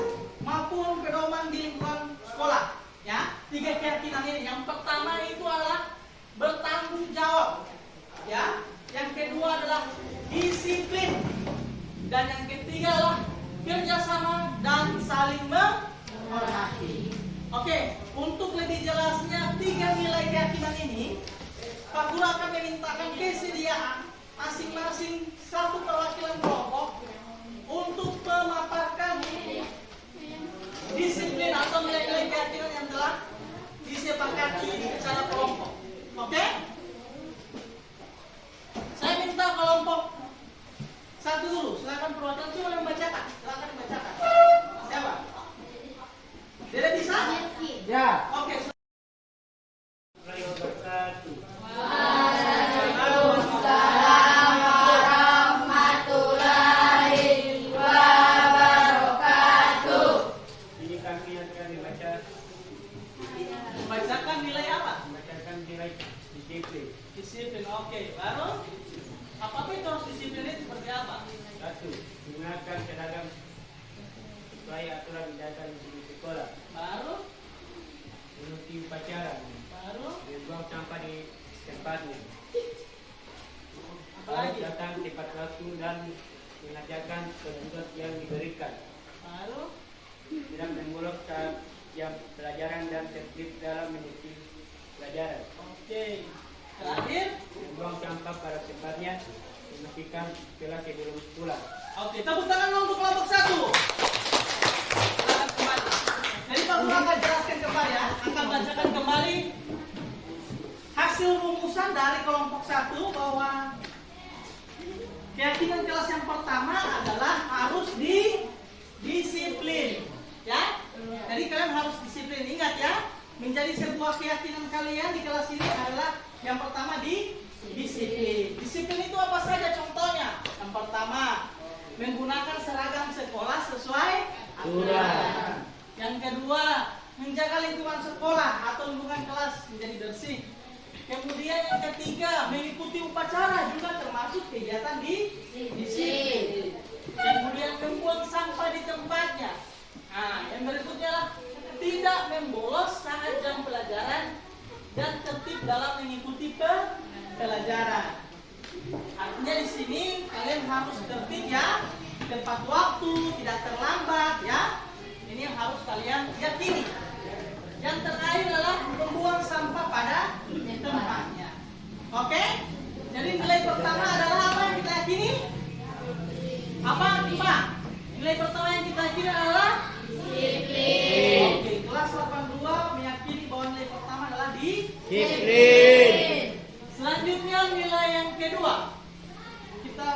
maupun pedoman di lingkungan sekolah. Ya, 3 keyakinan ini. Yang pertama itu adalah bertanggung jawab. Ya, yang kedua adalah disiplin. Dan yang ketiga adalah kerjasama dan saling menghormati. Oke, untuk lebih jelasnya 3 nilai keyakinan ini, Pak Guru akan memintakan kesediaan masing-masing satu perwakilan kelompok untuk memaparkan disiplin atau nilai-nilai keyakinan yang telah disepakati secara kelompok. Oke? Saya minta kelompok 1 dulu, silakan perwakilan coba membacakan. Silakan membacakan. Siapa? Dede bisa? Ya. Oke. Membacakan nilai apa? Membacakan nilai disiplin. Disiplin, oke. Baru? Apakah itu harus disiplin itu seperti apa? 1. Gunakan seragam sesuai aturan tindakan di sekolah. Baru? Menuruti upacara. Baru? Membuang sampah di tempatnya. Apalagi? Datang tepat waktu dan mengerjakan tugas yang diberikan. Baru? Tidak menggolok jam pelajaran dan tertib dalam mengikuti pelajaran. Oke. Terakhir, membuang sampah pada tempatnya, memastikan kelas sebelum pulang. Oke, tepuk tangan untuk kelompok 1. Silakan kembali. Jadi Pak Guru akan jelaskan kembali ya, akan bacakan kembali hasil rumusan dari kelompok 1 bahwa keyakinan kelas yang pertama adalah harus disiplin. Ya, jadi kalian harus disiplin. Ingat ya, menjadi sebuah keyakinan kalian di kelas ini adalah yang pertama di disiplin. Disiplin itu apa saja contohnya? Yang pertama, menggunakan seragam sekolah sesuai aturan. Yang kedua, menjaga lingkungan sekolah atau lingkungan kelas menjadi bersih. Kemudian yang ketiga, mengikuti upacara juga termasuk kegiatan di disiplin. Kemudian membuang sampah di tempatnya. Nah, yang berikutnya lah, tidak membolos saat jam pelajaran dan tertib dalam mengikuti pelajaran. Artinya di sini kalian harus tertib ya, tepat waktu, tidak terlambat ya. Ini yang harus kalian yakini. Yang terakhir adalah membuang sampah pada tempatnya. Oke? Jadi nilai pertama adalah apa yang kita yakini? Apa? Nilai pertama yang kita yakini adalah disiplin. Oke, kelas 82 meyakini bahwa nilai pertama adalah disiplin. Selanjutnya nilai yang kedua. Kita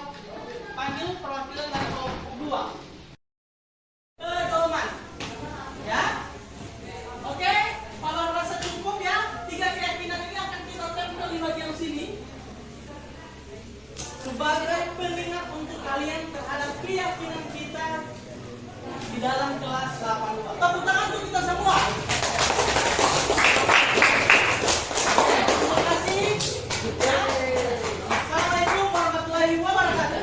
panggil perwakilan dari kelompok 2. Pedoman. Ya. Oke, kalau rasa cukup ya, 3 keyakinan ini akan kita tempel di bagian sini sebagai pengingat untuk kalian terhadap keyakinan kita di dalam kelas 82. Tepuk tangan untuk kita semua. Terima kasih. Ya. Assalamualaikum warahmatullahi wabarakatuh.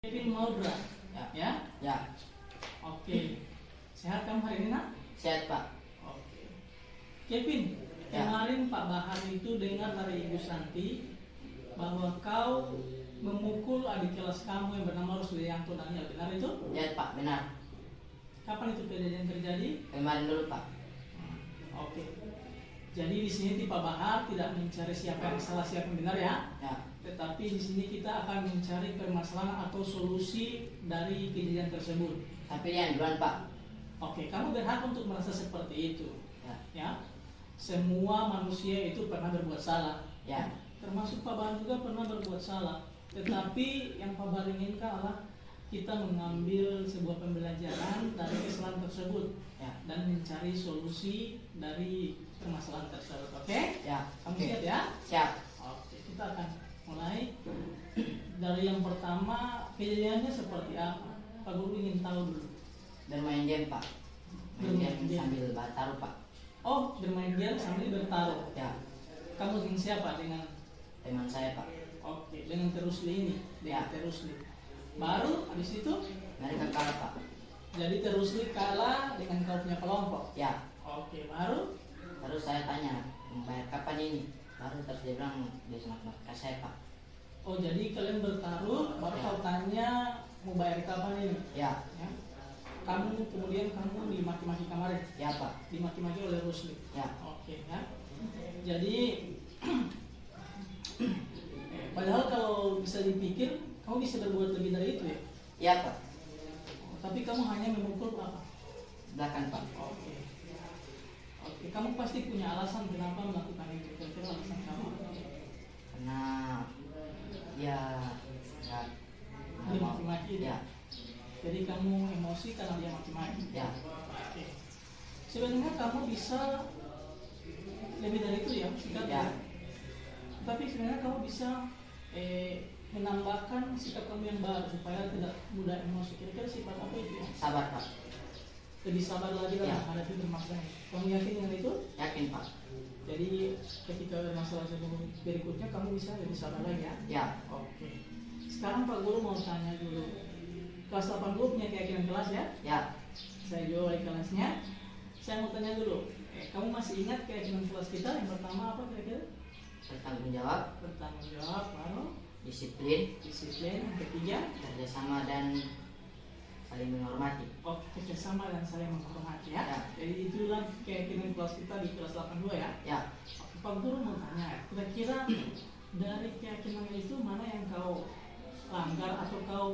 Kevin Maudra, ya? Ya. Oke. Sehat kamu hari ini, nak? Sehat, Pak. Oke. Kevin, Ya. kemarin Pak Bahar itu dengar dari Ibu Santi bahwa kau memukul adik kelas kamu yang bernama Ruslianto Daniel, benar itu? Ya, Pak, benar. Kapan itu kejadian terjadi? Kemarin dulu, Pak. Oke. Jadi di sini Pak Bahar tidak mencari siapa yang salah siapa yang benar ya. Ya. Tetapi di sini kita akan mencari permasalahan atau solusi dari kejadian tersebut. Tapi dia duluan, Pak. Oke, kamu berhak untuk merasa seperti itu. Ya. Ya. Semua manusia itu pernah berbuat salah. Ya. Termasuk Pak Bahar juga pernah berbuat salah. Tetapi yang Pak Bahar inginkan adalah kita mengambil sebuah pembelajaran dari kesalahan tersebut. Ya. Dan mencari solusi dari permasalahan tersebut. Oke? Ya. Kamu Oke. siap ya? Siap. Oke, kita akan mulai dari yang pertama. Kejadiannya seperti apa? Pak Guru ingin tahu dulu. Bermain game, Pak. Main game sambil bertaruh, Pak. Oh, bermain game sambil bertaruh. Ya. Kamu dengan siapa? Dengan Teman saya, Pak. Oke, dengan Terusli ini. Dengan Ya. Terusli. Baru habis itu Mereka kalah, Pak. jadi Terusli kalah dengan kau punya kelompok. Ya. Oke, baru Terus saya tanya, membayar kapan ini? Baru terus dia bilang, dia semakin ke saya, Pak. oh jadi kalian bertaruh, baru Ya. kau tanya mau bayar kapan ini? Ya. Ya. Kemudian kamu dimaki-maki kemarin. Ya, Pak. Dimaki-maki oleh Rusli. Ya. Oke ya. Jadi padahal kalau bisa dipikir kamu bisa berbuat lebih dari itu ya. Ya, Pak. Tapi kamu hanya memukul apa? Belakang, Pak. Oke. Oke, kamu pasti punya alasan kenapa melakukan itu. Kira-kira alasan kamu? Karena ya nggak Dia mau. maki-maki. Ya. Jadi kamu emosi karena dia maki-maki. Ya. Oke. Sebenarnya kamu bisa lebih dari itu ya, sikap Ya. Tapi sebenarnya kamu bisa menambahkan sikap kamu yang baru supaya tidak mudah emosi. Kira-kira sifat apa itu ya? Sabar, Pak. Lebih sabar lagi dalam Ya. menghadapi permasalahan. Kamu yakin dengan itu? Yakin, Pak. Jadi ketika ada masalah berikutnya kamu bisa lebih sabar lagi ya? Ya. Oke. Sekarang Pak Guru mau tanya dulu. Kelas 80 punya keyakinan kelas ya? Ya. Saya juga wali kelasnya. Saya mau tanya dulu. Kamu masih ingat keyakinan kelas kita yang pertama apa kira-kira? Bertanggung jawab, Bertanggung jawab, baru disiplin, disiplin, yang ketiga kerjasama dan saling menghormati. kerjasama dan saling menghormati ya. Ya. Jadi itulah keyakinan kelas kita di kelas 82 ya. Ya. Pak Guru mau tanya, kira-kira dari keyakinan itu mana yang kau langgar atau kau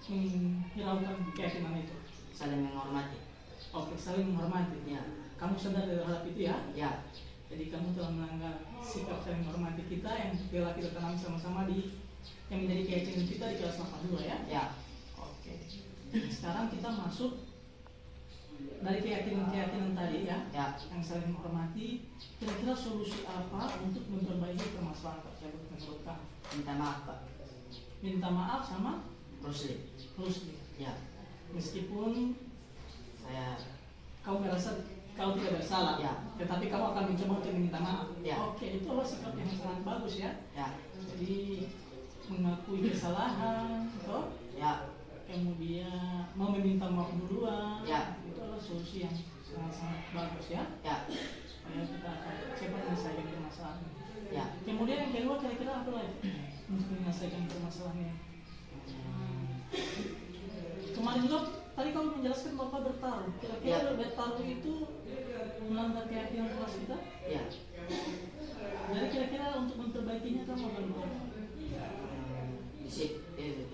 menghiraukan keyakinan itu? saling menghormati. Oke, saling menghormati. Ya. Kamu sadar terhadap itu ya? Ya. Jadi kamu telah melanggar sikap saling menghormati kita yang telah kita tanam sama-sama yang menjadi keyakinan kita di kelas 82 ya? Ya. Oke. Sekarang kita masuk dari keyakinan tadi ya, yang saling menghormati. Kira-kira solusi apa untuk memperbaiki permasalahan tersebut menurut kamu? Minta maaf, Pak. Minta maaf sama Rusli. Ya. Meskipun Saya kau merasa kau tidak bersalah, tetapi kamu akan mencoba untuk meminta maaf. Oke, itu adalah sikap yang sangat bagus ya. Jadi mengakui kesalahan, toh? Kemudian mau meminta maaf duluan, itu adalah solusi yang sangat-sangat bagus ya. Supaya kita akan cepat menyelesaikan permasalahan. Kemudian yang kedua kira-kira apa lagi untuk menyelesaikan permasalahannya? Kemarin juga tadi kamu menjelaskan Bapak bertaruh. Kira-kira bertaruh itu melanggar keyakinan kelas kita? Ya. Jadi kira-kira untuk memperbaikinya kamu akan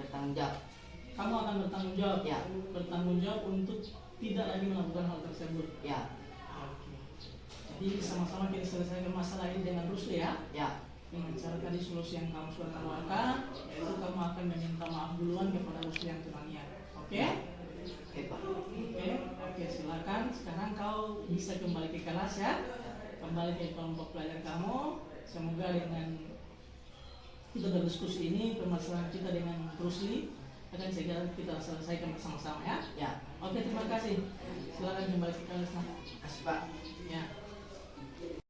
bertanggung jawab. Kamu akan bertanggung jawab. Ya. Bertanggung jawab untuk tidak lagi melakukan hal tersebut. Ya. Oke. Jadi sama-sama kita selesaikan masalah ini dengan Rusli ya. Ya. Dengan cara tadi solusi yang kamu sudah tawarkan, yaitu kamu akan meminta maaf duluan kepada Rusli yang tunannya. Oke? Oke, Pak. Oke, silakan. Sekarang kau bisa kembali ke kelas ya. Kembali ke kelompok pelajar kamu. Semoga dengan kita berdiskusi ini, permasalahan kita dengan Rusli akan segera kita selesaikan bersama-sama ya. Ya. Oke, terima kasih. Silakan kembali ke kelas. Terima kasih, Pak. Ya.